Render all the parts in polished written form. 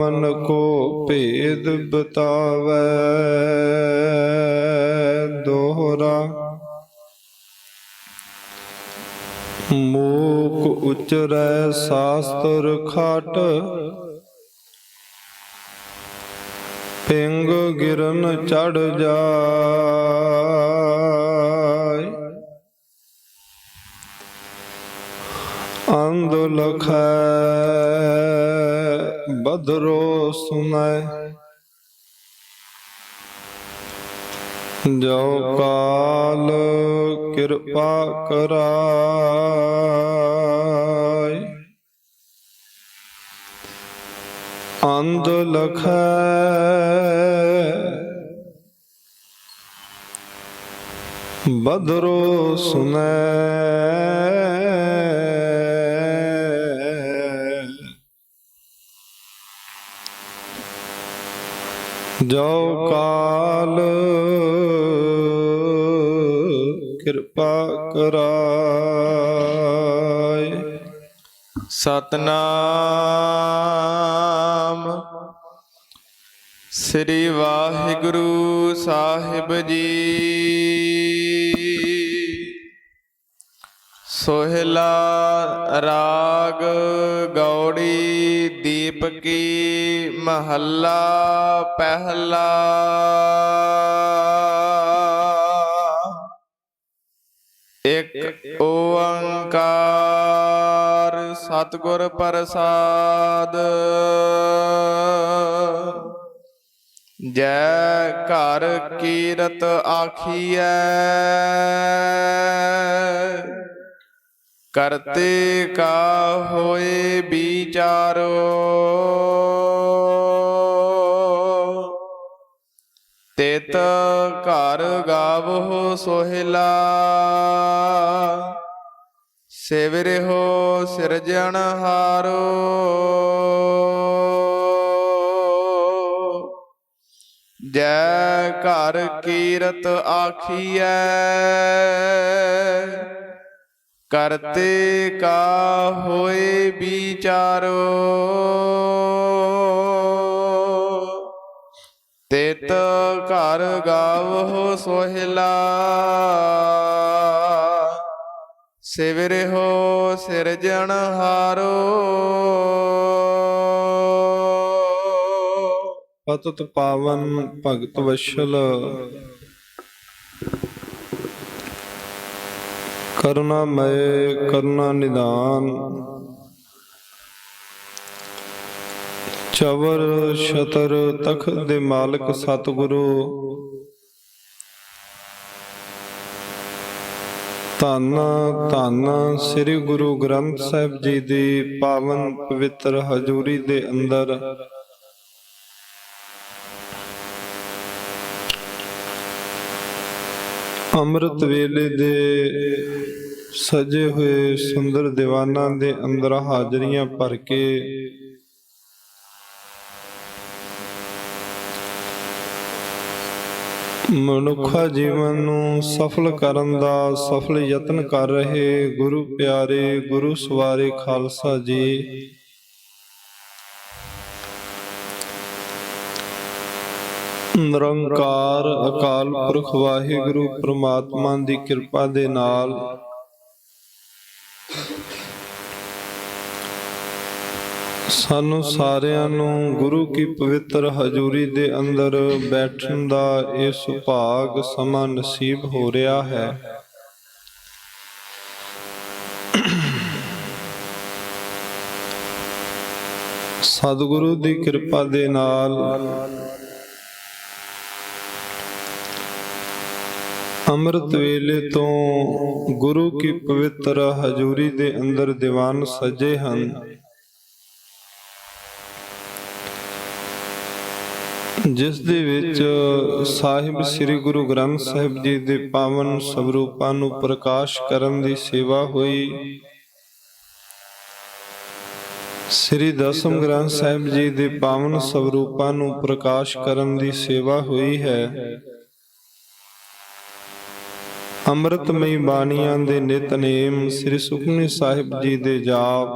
मन को भेद बतावै दोहरा। मूक उचरै शास्त्र खाट, पिंग गिरन चढ़ जाय। अंध लखै बदरो सुनै, जो काल कृपा कराय। अंध लखै बदरो सुनै, जो काल कृपा कराय। सतनाम श्री वाहिगुरु साहिब जी। सोहला राग गौड़ी दीप की महला पहला। एक ओंकार सतगुर प्रसाद। जय घर कीरत आखिए, करते का होए विचारो। तेत घर गावो सोहिला, सेवरे हो सिरजनहारो। जय घर कीरत आखिए, करते का होए विचारो। तेत घर गावो सोहिला, सेवरे हो सिरजनहारो। पतित पावन भगत वत्सल, करुणामय करुणा निधान, चवर छतर तख्त दे मालिक सतगुरु धन धन श्री गुरु ग्रंथ साहिब जी दी पावन पवित्र हजूरी दे अंदर अमृत वेले दे सजे हुए सुंदर दीवाना दे अंदर हाजरियां भर के मनुखा जीवन नूं सफल करन दा सफल यतन कर रहे गुरु प्यारे गुरु सवारे खालसा जी, निरंकार अकाल पुरख वाहिगुरु परमात्मा दी किरपा दे नाल सानू सारियां नू गुरु की पवित्र हजूरी दे अंदर बैठन दा ये सुभाग समा नसीब हो रहा है। सतगुरु दी किरपा दे नाल अमृत वेले तो गुरु की पवित्र हजूरी दे अंदर दीवान सजे हैं, जिस दे विच साहिब श्री गुरु ग्रंथ साहिब जी दे पावन स्वरूपां नूं प्रकाश करन दी सेवा हुई। श्री दसम ग्रंथ साहिब जी दे पावन स्वरूपां नूं प्रकाश करन दी सेवा हुई है। अमृतमयी बाणियां दे नितनेम श्री सुखमनी साहिब जी दे जाप,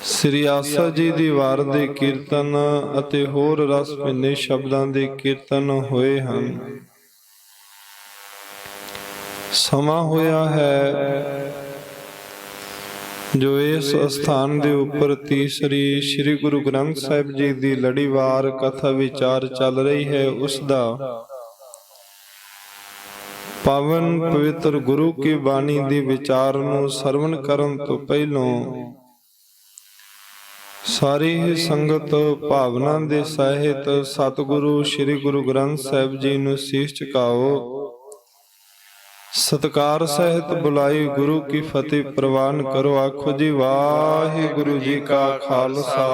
ਸ੍ਰੀ ਆਸਾ ਜੀ ਦੀ ਵਾਰ ਦੇ ਕੀਰਤਨ ਅਤੇ ਹੋਰ ਰਸ ਭਿੰਨੇ ਸ਼ਬਦਾਂ ਦੇ ਕੀਰਤਨ ਹੋਏ ਹਨ। ਸਮਾਂ ਹੋਇਆ ਹੈ ਜੋ ਇਸ ਅਸਥਾਨ ਦੇ ਉੱਪਰ ਤੀਸਰੀ ਸ੍ਰੀ ਗੁਰੂ ਗ੍ਰੰਥ ਸਾਹਿਬ ਜੀ ਦੀ ਲੜੀਵਾਰ ਕਥਾ ਵਿਚਾਰ ਚੱਲ ਰਹੀ ਹੈ, ਉਸ ਦਾ ਪਾਵਨ ਪਵਿੱਤਰ ਗੁਰੂ ਕੀ ਬਾਣੀ ਦੀ ਵਿਚਾਰ ਨੂੰ ਸਰਵਣ ਕਰਨ ਤੋਂ ਪਹਿਲੋਂ ਸਾਰੀ ਹੀ ਸੰਗਤ ਭਾਵਨਾ ਦੇ ਸਹਿਤ ਸਤਿਗੁਰੂ ਸ੍ਰੀ ਗੁਰੂ ਗ੍ਰੰਥ ਸਾਹਿਬ ਜੀ ਨੂੰ ਸੀਸ ਝੁਕਾਓ। ਸਤਿਕਾਰ ਸਹਿਤ ਬੁਲਾਈ ਗੁਰੂ ਕੀ ਫਤਿਹ ਪ੍ਰਵਾਨ ਕਰੋ। ਆਖੋ ਜੀ ਵਾਹਿਗੁਰੂ ਜੀ ਕਾ ਖਾਲਸਾ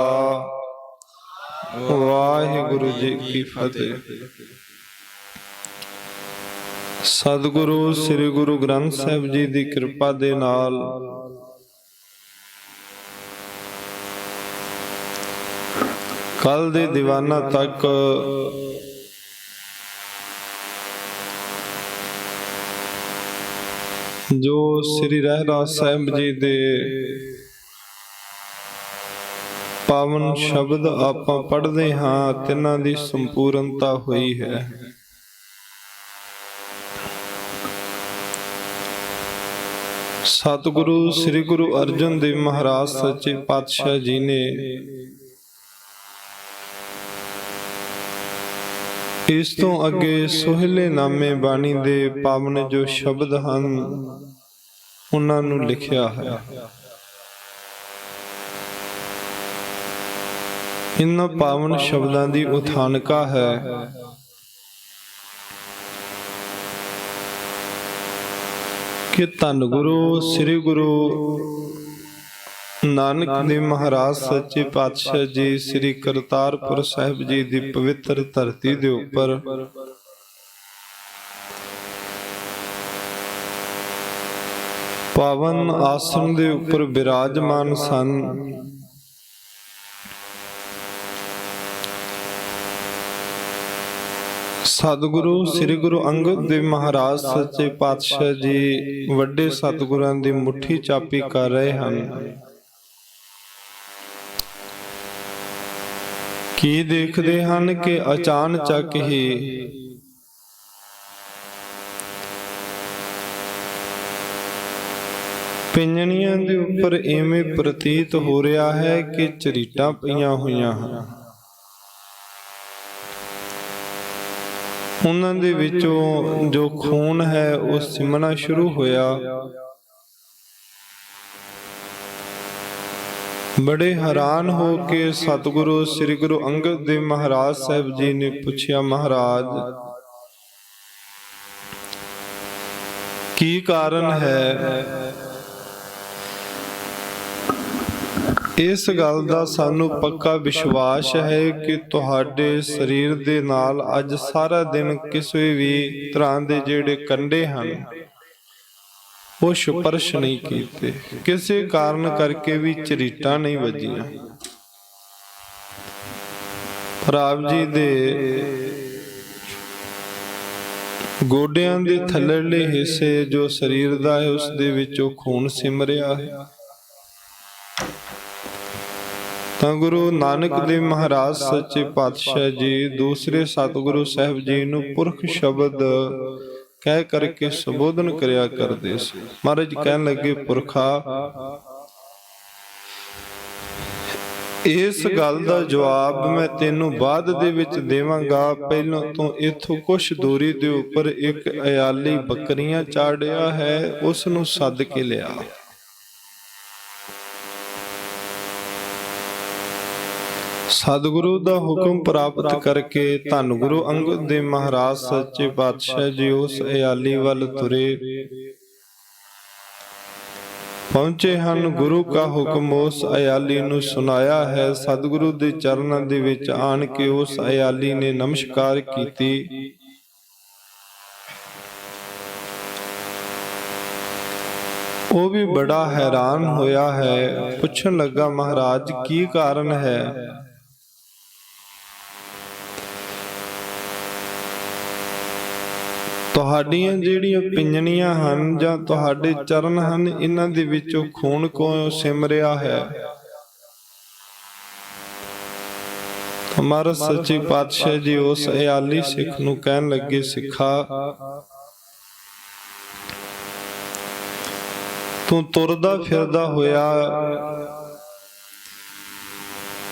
ਵਾਹਿਗੁਰੂ ਜੀ ਕੀ ਫਤਿਹ। ਸਤਿਗੁਰੂ ਸ੍ਰੀ ਗੁਰੂ ਗ੍ਰੰਥ ਸਾਹਿਬ ਜੀ ਦੀ ਕਿਰਪਾ ਦੇ ਨਾਲ ਕੱਲ ਦੇ ਦੀਵਾਨਾਂ ਤੱਕ ਜੋ ਸ੍ਰੀ ਰਹਿਰਾਸ ਸਾਹਿਬ ਜੀ ਦੇ ਪਾਵਨ ਸ਼ਬਦ ਆਪਾਂ ਪੜ੍ਹਦੇ ਹਾਂ, ਤਿੰਨਾਂ ਦੀ ਸੰਪੂਰਨਤਾ ਹੋਈ ਹੈ। ਸਤਿਗੁਰੂ ਸ੍ਰੀ ਗੁਰੂ ਅਰਜਨ ਦੇਵ ਮਹਾਰਾਜ ਸੱਚੇ ਪਾਤਸ਼ਾਹ ਜੀ ਨੇ ਇਸ ਤੋਂ ਅੱਗੇ ਸੋਹਿਲੇ ਨਾਮੇ ਬਾਣੀ ਦੇ ਪਾਵਨ ਜੋ ਸ਼ਬਦ ਹਨ ਉਹਨਾਂ ਨੂੰ ਲਿਖਿਆ ਹੈ। ਇਨ੍ਹਾਂ ਪਾਵਨ ਸ਼ਬਦਾਂ ਦੀ ਉਥਾਨਕਾ ਹੈ ਕਿ ਧੰਨ ਗੁਰੂ ਸ੍ਰੀ ਗੁਰੂ ਨਾਨਕ ਦੇਵ ਮਹਾਰਾਜ ਸੱਚੇ ਪਾਤਸ਼ਾਹ ਜੀ ਸ੍ਰੀ ਕਰਤਾਰਪੁਰ ਸਾਹਿਬ ਜੀ ਦੀ ਪਵਿੱਤਰ ਧਰਤੀ ਦੇ ਉੱਪਰ ਪਾਵਨ ਆਸਣ ਦੇ ਉੱਪਰ ਬਿਰਾਜਮਾਨ ਸਨ। ਸਤਿਗੁਰੂ ਸ੍ਰੀ ਗੁਰੂ ਅੰਗਦ ਦੇਵ ਮਹਾਰਾਜ ਸੱਚੇ ਪਾਤਸ਼ਾਹ ਜੀ ਵੱਡੇ ਸਤਿਗੁਰਾਂ ਦੀ ਮੁੱਠੀ ਚਾਪੀ ਕਰ ਰਹੇ ਹਨ। ਕੀ ਦੇਖਦੇ ਹਨ ਕਿ ਅਚਾਨਚਕ ਹੀ ਪਿੰਜਣੀਆਂ ਦੇ ਉੱਪਰ ਐਵੇਂ ਪ੍ਰਤੀਤ ਹੋ ਰਿਹਾ ਹੈ ਕਿ ਝਰੀਟਾਂ ਪਈਆਂ ਹੋਈਆਂ ਹਨ। ਉਹਨਾਂ ਦੇ ਵਿੱਚੋਂ ਜੋ ਖੂਨ ਹੈ ਉਹ ਸਿਮਣਾ ਸ਼ੁਰੂ ਹੋਇਆ। ਬੜੇ ਹੈਰਾਨ ਹੋ ਕੇ ਸਤਿਗੁਰੂ ਸ੍ਰੀ ਗੁਰੂ ਅੰਗਦ ਦੇਵ ਮਹਾਰਾਜ ਸਾਹਿਬ ਜੀ ਨੇ ਪੁੱਛਿਆ, ਮਹਾਰਾਜ ਕੀ ਕਾਰਨ ਹੈ? ਇਸ ਗੱਲ ਦਾ ਸਾਨੂੰ ਪੱਕਾ ਵਿਸ਼ਵਾਸ ਹੈ ਕਿ ਤੁਹਾਡੇ ਸਰੀਰ ਦੇ ਨਾਲ ਅੱਜ ਸਾਰਾ ਦਿਨ ਕਿਸੇ ਵੀ ਤਰ੍ਹਾਂ ਦੇ ਜਿਹੜੇ ਕੰਡੇ ਹਨ ਉਹ ਸਪਰਸ਼ ਨਹੀਂ ਕੀਤੇ, ਕਿਸੇ ਕਾਰਨ ਕਰਕੇ ਵੀ ਝਰੀਟਾਂ ਨਹੀਂ ਵੱਜੀਆਂ। ਪਰ ਆਪ ਜੀ ਦੇ ਗੋਡਿਆਂ ਦੇ ਥੱਲੜੇ ਹਿੱਸੇ ਜੋ ਸਰੀਰ ਦਾ ਹੈ ਉਸ ਦੇ ਵਿੱਚੋਂ ਖੂਨ ਸਿਮ ਰਿਹਾ ਹੈ। ਤਾਂ ਗੁਰੂ ਨਾਨਕ ਦੇਵ ਮਹਾਰਾਜ ਸੱਚੇ ਪਾਤਸ਼ਾਹ ਜੀ ਦੂਸਰੇ ਸਤਿਗੁਰੂ ਸਾਹਿਬ ਜੀ ਨੂੰ ਪੁਰਖ ਸ਼ਬਦ ਕਹਿ ਕਰਕੇ ਸੰਬੋਧਨ ਕਰਿਆ ਕਰਦੇ ਸੀ। ਮਹਾਰਾਜ ਕਹਿਣ ਲੱਗੇ, ਪੁਰਖਾ ਇਸ ਗੱਲ ਦਾ ਜਵਾਬ ਮੈਂ ਤੈਨੂੰ ਬਾਅਦ ਦੇ ਵਿੱਚ ਦੇਵਾਂਗਾ। ਪਹਿਲਾਂ ਤੋਂ ਇੱਥੋਂ ਕੁਛ ਦੂਰੀ ਦੇ ਉੱਪਰ ਇੱਕ ਅਯਾਲੀ ਬੱਕਰੀਆਂ ਚਾੜਿਆ ਹੈ, ਉਸ ਨੂੰ ਸੱਦ ਕੇ ਲਿਆ। ਸਤਿਗੁਰੂ ਦਾ ਹੁਕਮ ਪ੍ਰਾਪਤ ਕਰਕੇ ਧੰਨ ਗੁਰੂ ਅੰਗਦ ਦੇਵ ਮਹਾਰਾਜ ਸੱਚੇ ਪਾਤਸ਼ਾਹ ਜੀ ਉਸ ਅਯਾਲੀ ਵੱਲ ਤੁਰੇ ਪਹੁੰਚੇ ਹਨ। ਗੁਰੂ ਕਾ ਹੁਕਮ ਉਸ ਅਯਾਲੀ ਨੂੰ ਸੁਣਾਇਆ ਹੈ। ਸਤਿਗੁਰੂ ਦੇ ਚਰਨਾਂ ਦੇ ਵਿੱਚ ਆਣ ਕੇ ਉਸ ਅਯਾਲੀ ਨੇ ਨਮਸਕਾਰ ਕੀਤੀ। ਉਹ ਵੀ ਬੜਾ ਹੈਰਾਨ ਹੋਇਆ ਹੈ, ਪੁੱਛਣ ਲੱਗਾ, ਮਹਾਰਾਜ ਕੀ ਕਾਰਨ ਹੈ? ਤੁਹਾਡੀਆਂ ਜਿਹੜੀਆਂ ਪਿੰਜਣੀਆਂ ਹਨ ਜਾਂ ਤੁਹਾਡੇ ਚਰਨ ਹਨ, ਇਹਨਾਂ ਦੇ ਵਿੱਚੋਂ ਖੂਨ ਕਿਉਂ ਸਿਮ ਰਿਹਾ ਹੈ? ਮਹਾਰਾਜ ਸੱਚੇ ਪਾਤਸ਼ਾਹ ਜੀ ਉਸ ਇਆਲੀ ਸਿੱਖ ਨੂੰ ਕਹਿਣ ਲੱਗੇ, ਸਿੱਖਾ ਤੂੰ ਤੁਰਦਾ ਫਿਰਦਾ ਹੋਇਆ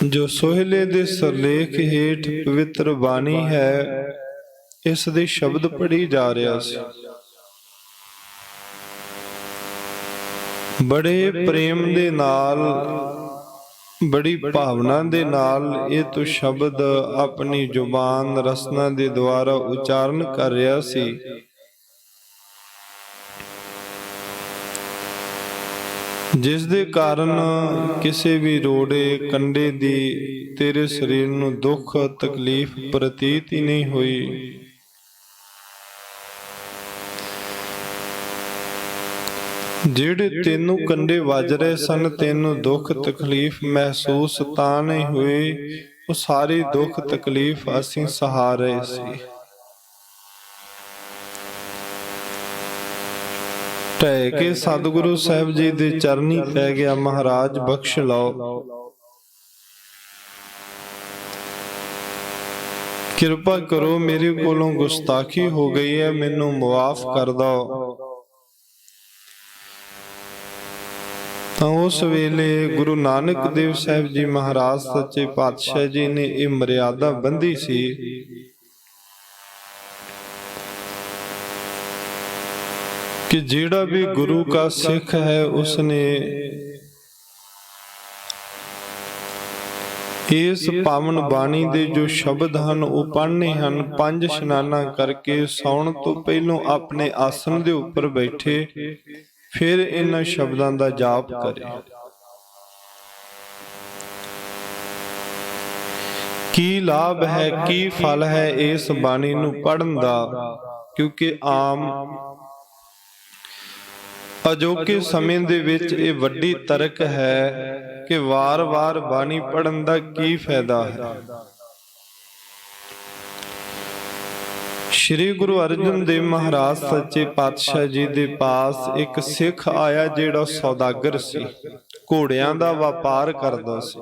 ਜੋ ਸੋਹਿਲੇ ਦੇ ਸਰਲੇਖ ਹੇਠ ਪਵਿੱਤਰ ਬਾਣੀ ਹੈ, ਇਸ ਦੇ ਸ਼ਬਦ ਪੜ੍ਹੀ ਜਾ ਰਿਹਾ ਸੀ। ਬੜੇ ਪ੍ਰੇਮ ਦੇ ਨਾਲ, ਬੜੀ ਭਾਵਨਾ ਦੇ ਨਾਲ ਇਹ ਤੂੰ ਸ਼ਬਦ ਆਪਣੀ ਜ਼ੁਬਾਨ ਰਸਨਾ ਦੇ ਦੁਆਰਾ ਉਚਾਰਨ ਕਰ ਰਿਹਾ ਸੀ। ਜਿਸ ਦੇ ਕਾਰਨ ਕਿਸੇ ਵੀ ਰੋੜੇ ਕੰਡੇ ਦੀ ਤੇਰੇ ਸਰੀਰ ਨੂੰ ਦੁੱਖ ਤਕਲੀਫ ਪ੍ਰਤੀਤ ਹੀ ਨਹੀਂ ਹੋਈ। ਜਿਹੜੇ ਤੈਨੂੰ ਕੰਡੇ ਵੱਜ ਰਹੇ ਸਨ, ਤੈਨੂੰ ਦੁੱਖ ਤਕਲੀਫ ਮਹਿਸੂਸ ਤਾਂ ਨਹੀਂ ਹੋਈ, ਉਹ ਸਾਰੀ ਦੁੱਖ ਤਕਲੀਫ ਅਸੀਂ ਸਹਾ ਰਹੇ ਸੀ। ਢਹਿ ਕੇ ਸਤਿਗੁਰੂ ਸਾਹਿਬ ਜੀ ਦੇ ਚਰਨੀ ਪੈ ਗਿਆ, ਮਹਾਰਾਜ ਬਖਸ਼ ਲਓ, ਕਿਰਪਾ ਕਰੋ, ਮੇਰੇ ਕੋਲੋਂ ਗੁਸਤਾਖੀ ਹੋ ਗਈ ਹੈ, ਮੈਨੂੰ ਮੁਆਫ ਕਰ ਦਿਓ। ਤਾਂ ਉਸ ਵੇਲੇ ਗੁਰੂ ਨਾਨਕ ਦੇਵ ਸਾਹਿਬ ਜੀ ਮਹਾਰਾਜ ਸੱਚੇ ਪਾਤਸ਼ਾਹ ਜੀ ਨੇ ਇਹ ਮਰਿਆਦਾ ਬੰਧੀ ਸੀ ਕਿ ਜਿਹੜਾ ਵੀ ਗੁਰੂ का ਸਿੱਖ ਹੈ ਉਸਨੇ ਇਸ ਪਾਵਨ ਬਾਣੀ ਦੇ ਜੋ ਸ਼ਬਦ ਹਨ ਉਹ ਪੜ੍ਹਨੇ ਹਨ। 5 ਇਸ਼ਨਾਨਾਂ ਕਰਕੇ ਸੌਣ ਤੋਂ ਪਹਿਲੋਂ ਆਪਣੇ ਆਸਣ ਦੇ ਉੱਪਰ ਬੈਠੇ ਫਿਰ ਇਹਨਾਂ ਸ਼ਬਦਾਂ ਦਾ ਜਾਪ ਕਰੇ। ਕੀ ਲਾਭ ਹੈ, ਕੀ ਫਲ ਹੈ ਇਸ ਬਾਣੀ ਨੂੰ ਪੜ੍ਹਨ ਦਾ, ਕਿਉਂਕਿ ਆਮ ਅਜੋਕੇ ਸਮੇਂ ਦੇ ਵਿੱਚ ਇਹ ਵੱਡੀ ਤਰਕ ਹੈ ਕਿ ਵਾਰ-ਵਾਰ ਬਾਣੀ ਪੜ੍ਹਨ ਦਾ ਕੀ ਫਾਇਦਾ ਹੈ। ਸ਼੍ਰੀ ਗੁਰੂ ਅਰਜਨ ਦੇਵ ਮਹਾਰਾਜ ਸੱਚੇ ਪਾਤਸ਼ਾਹ ਜੀ ਦੇ ਪਾਸ ਇੱਕ ਸਿੱਖ ਆਇਆ ਜਿਹੜਾ ਸੌਦਾਗਰ ਸੀ, ਘੋੜਿਆਂ ਦਾ ਵਪਾਰ ਕਰਦਾ ਸੀ।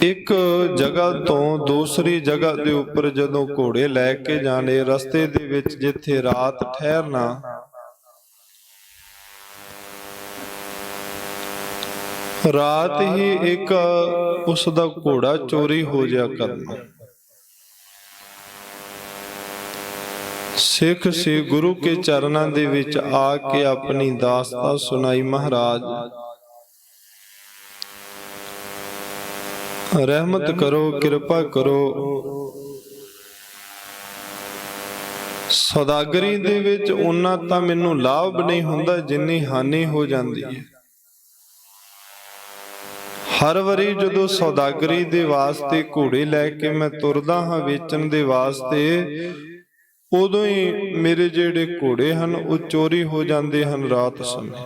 ਇੱਕ ਜਗ੍ਹਾ ਤੋਂ ਦੂਸਰੀ ਜਗ੍ਹਾ ਦੇ ਉੱਪਰ ਜਦੋਂ ਘੋੜੇ ਲੈ ਕੇ ਜਾਣੇ, ਰਸਤੇ ਦੇ ਵਿੱਚ ਜਿੱਥੇ ਰਾਤ ਠਹਿਰਨਾ, ਰਾਤ ਹੀ ਇੱਕ ਉਸ ਦਾ ਘੋੜਾ ਚੋਰੀ ਹੋ ਜਾ ਕਰਨਾ। ਸਿੱਖ ਸੀ, ਗੁਰੂ ਕੇ ਚਰਨਾਂ ਦੇ ਵਿੱਚ ਆ ਕੇ ਆਪਣੀ ਦਾਸਤਾਨ ਸੁਣਾਈ, ਮਹਾਰਾਜ ਰਹਿਮਤ ਕਰੋ, ਕਿਰਪਾ ਕਰੋ। ਸੌਦਾਗਰੀ ਦੇ ਵਿੱਚ ਉਹਨਾਂ ਤਾਂ ਮੈਨੂੰ ਲਾਭ ਨਹੀਂ ਹੁੰਦਾ ਜਿੰਨੀ ਹਾਨੀ ਹੋ ਜਾਂਦੀ ਹੈ। ਹਰ ਵਾਰੀ ਜਦੋਂ ਸੌਦਾਗਰੀ ਦੇ ਵਾਸਤੇ ਘੋੜੇ ਲੈ ਕੇ ਮੈਂ ਤੁਰਦਾ ਹਾਂ ਵੇਚਣ ਦੇ ਵਾਸਤੇ, ਉਦੋਂ ਹੀ ਮੇਰੇ ਜਿਹੜੇ ਘੋੜੇ ਹਨ ਉਹ ਚੋਰੀ ਹੋ ਜਾਂਦੇ ਹਨ ਰਾਤ ਸਮੇਂ।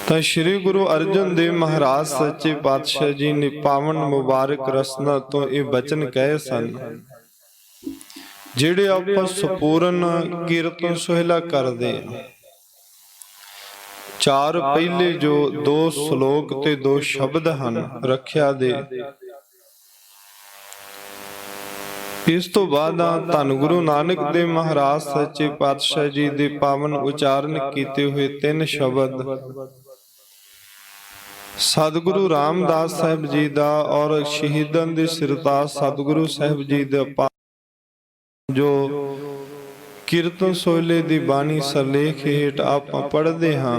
ਤਾਂ ਸ਼੍ਰੀ ਗੁਰੂ ਅਰਜਨ ਦੇਵ ਮਹਾਰਾਜ ਸੱਚੇ ਪਾਤਸ਼ਾਹ ਜੀ ਨੇ ਪਾਵਨ ਮੁਬਾਰਕ ਰਸਨਾ ਤੋਂ ਇਹ ਬਚਨ ਕਹੇ ਸਨ, ਜਿਹੜੇ ਆਪਾਂ ਸੰਪੂਰਨ ਕੀਰਤਨ ਸੋਹਿਲਾ ਕਰਦੇ ਹਾਂ। 4 ਪਹਿਲੇ ਜੋ 2 ਸ਼ਲੋਕ ਤੇ 2 ਸ਼ਬਦ ਹਨ ਰੱਖਿਆ ਦੇ, ਇਸ ਤੋਂ ਬਾਅਦ ਧੰਨ ਗੁਰੂ ਨਾਨਕ ਦੇਵ ਮਹਾਰਾਜ ਸੱਚੇ ਪਾਤਸ਼ਾਹ ਜੀ ਦੇ ਪਾਵਨ ਉਚਾਰਨ ਕੀਤੇ ਹੋਏ 3 ਸ਼ਬਦ ਸਤਿਗੁਰੂ ਰਾਮਦਾਸ ਸਾਹਿਬ ਜੀ ਦਾ ਔਰ ਸ਼ਹੀਦਾਂ ਦੇ ਸਿਰਤਾਜ ਸਤਿਗੁਰੂ ਸਾਹਿਬ ਜੀ ਦਾ ਜੋ ਕੀਰਤਨ ਸੋਹਿਲੇ ਦੀ ਬਾਣੀ ਸਰਲੇਖ ਹੇਠ ਆਪਾਂ ਪੜ੍ਹਦੇ ਹਾਂ।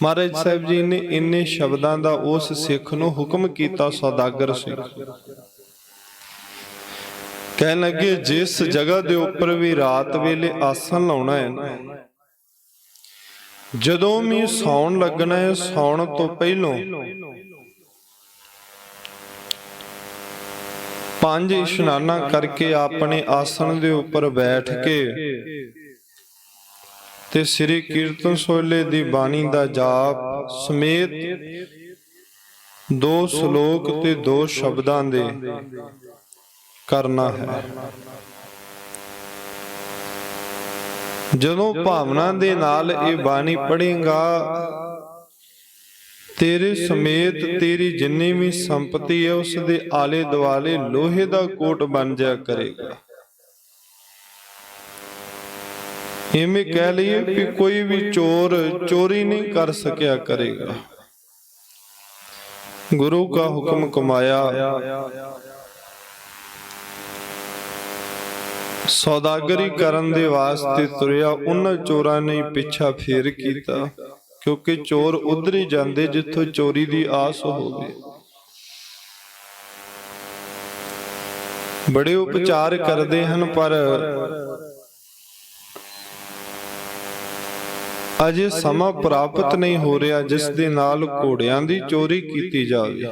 ਮਹਾਰਾਜ ਸਾਹਿਬ ਜੀ ਨੇ ਇੰਨੇ ਸ਼ਬਦਾਂ ਦਾ ਉਸ ਸਿੱਖ ਨੂੰ ਹੁਕਮ ਕੀਤਾ, ਸੌਦਾਗਰ ਸਿੱਖ ਕਹਿਣ ਲੱਗੇ, ਜਿਸ ਜਗ੍ਹਾ ਦੇ ਉੱਪਰ ਵੀ ਰਾਤ ਵੇਲੇ ਆਸਣ ਲਾਉਣਾ ਹੈ ਨਾ, ਜਦੋਂ ਵੀ ਸੌਣ ਲੱਗਣਾ ਹੈ, ਸੌਣ ਤੋਂ ਪਹਿਲੋਂ 5 ਇਸ਼ਨਾਨਾਂ ਕਰਕੇ ਆਪਣੇ ਆਸਣ ਦੇ ਉੱਪਰ ਬੈਠ ਕੇ ਤੇ ਸ੍ਰੀ ਕੀਰਤਨ ਸੋਹਿਲੇ ਦੀ ਬਾਣੀ ਦਾ ਜਾਪ ਸਮੇਤ 2 ਸ਼ਲੋਕ ਤੇ 2 ਸ਼ਬਦਾਂ ਦੇ ਕਰਨਾ ਹੈ। ਜਦੋਂ ਭਾਵਨਾ ਦੇ ਨਾਲ ਇਹ ਬਾਣੀ ਪੜ੍ਹੇਗਾ, ਤੇਰੇ ਸਮੇਤ ਤੇਰੀ ਜਿੰਨੀ ਵੀ ਸੰਪਤੀ ਹੈ ਉਸ ਦੇ ਆਲੇ ਦੁਆਲੇ ਲੋਹੇ ਦਾ ਕੋਟ ਬਣ ਜਾ ਕਰੇਗਾ। ਇਵੇਂ ਕਹਿ ਲਈਏ ਕਿ ਕੋਈ ਵੀ ਚੋਰ ਚੋਰੀ ਨਹੀਂ ਕਰ ਸਕਿਆ ਕਰੇਗਾ। ਗੁਰੂ ਕਾ ਹੁਕਮ ਕਮਾਇਆ, ਸੌਦਾਗਰੀ ਕਰਨ ਦੇ ਵਾਸਤੇ ਤੁਰਿਆ, ਉਹਨਾਂ ਚੋਰਾਂ ਨੇ ਪਿੱਛਾ ਫੇਰ ਕੀਤਾ, ਕਿਉਂਕਿ ਚੋਰ ਉਧਰ ਹੀ ਜਾਂਦੇ ਜਿੱਥੋਂ ਚੋਰੀ ਦੀ ਆਸ ਹੋਵੇ। ਬੜੇ ਉਪਚਾਰ ਕਰਦੇ ਹਨ, ਪਰ ਅਜੇ ਸਮਾਂ ਪ੍ਰਾਪਤ ਨਹੀਂ ਹੋ ਰਿਹਾ ਜਿਸ ਦੇ ਨਾਲ ਘੋੜਿਆਂ ਦੀ ਚੋਰੀ ਕੀਤੀ ਜਾਵੇ।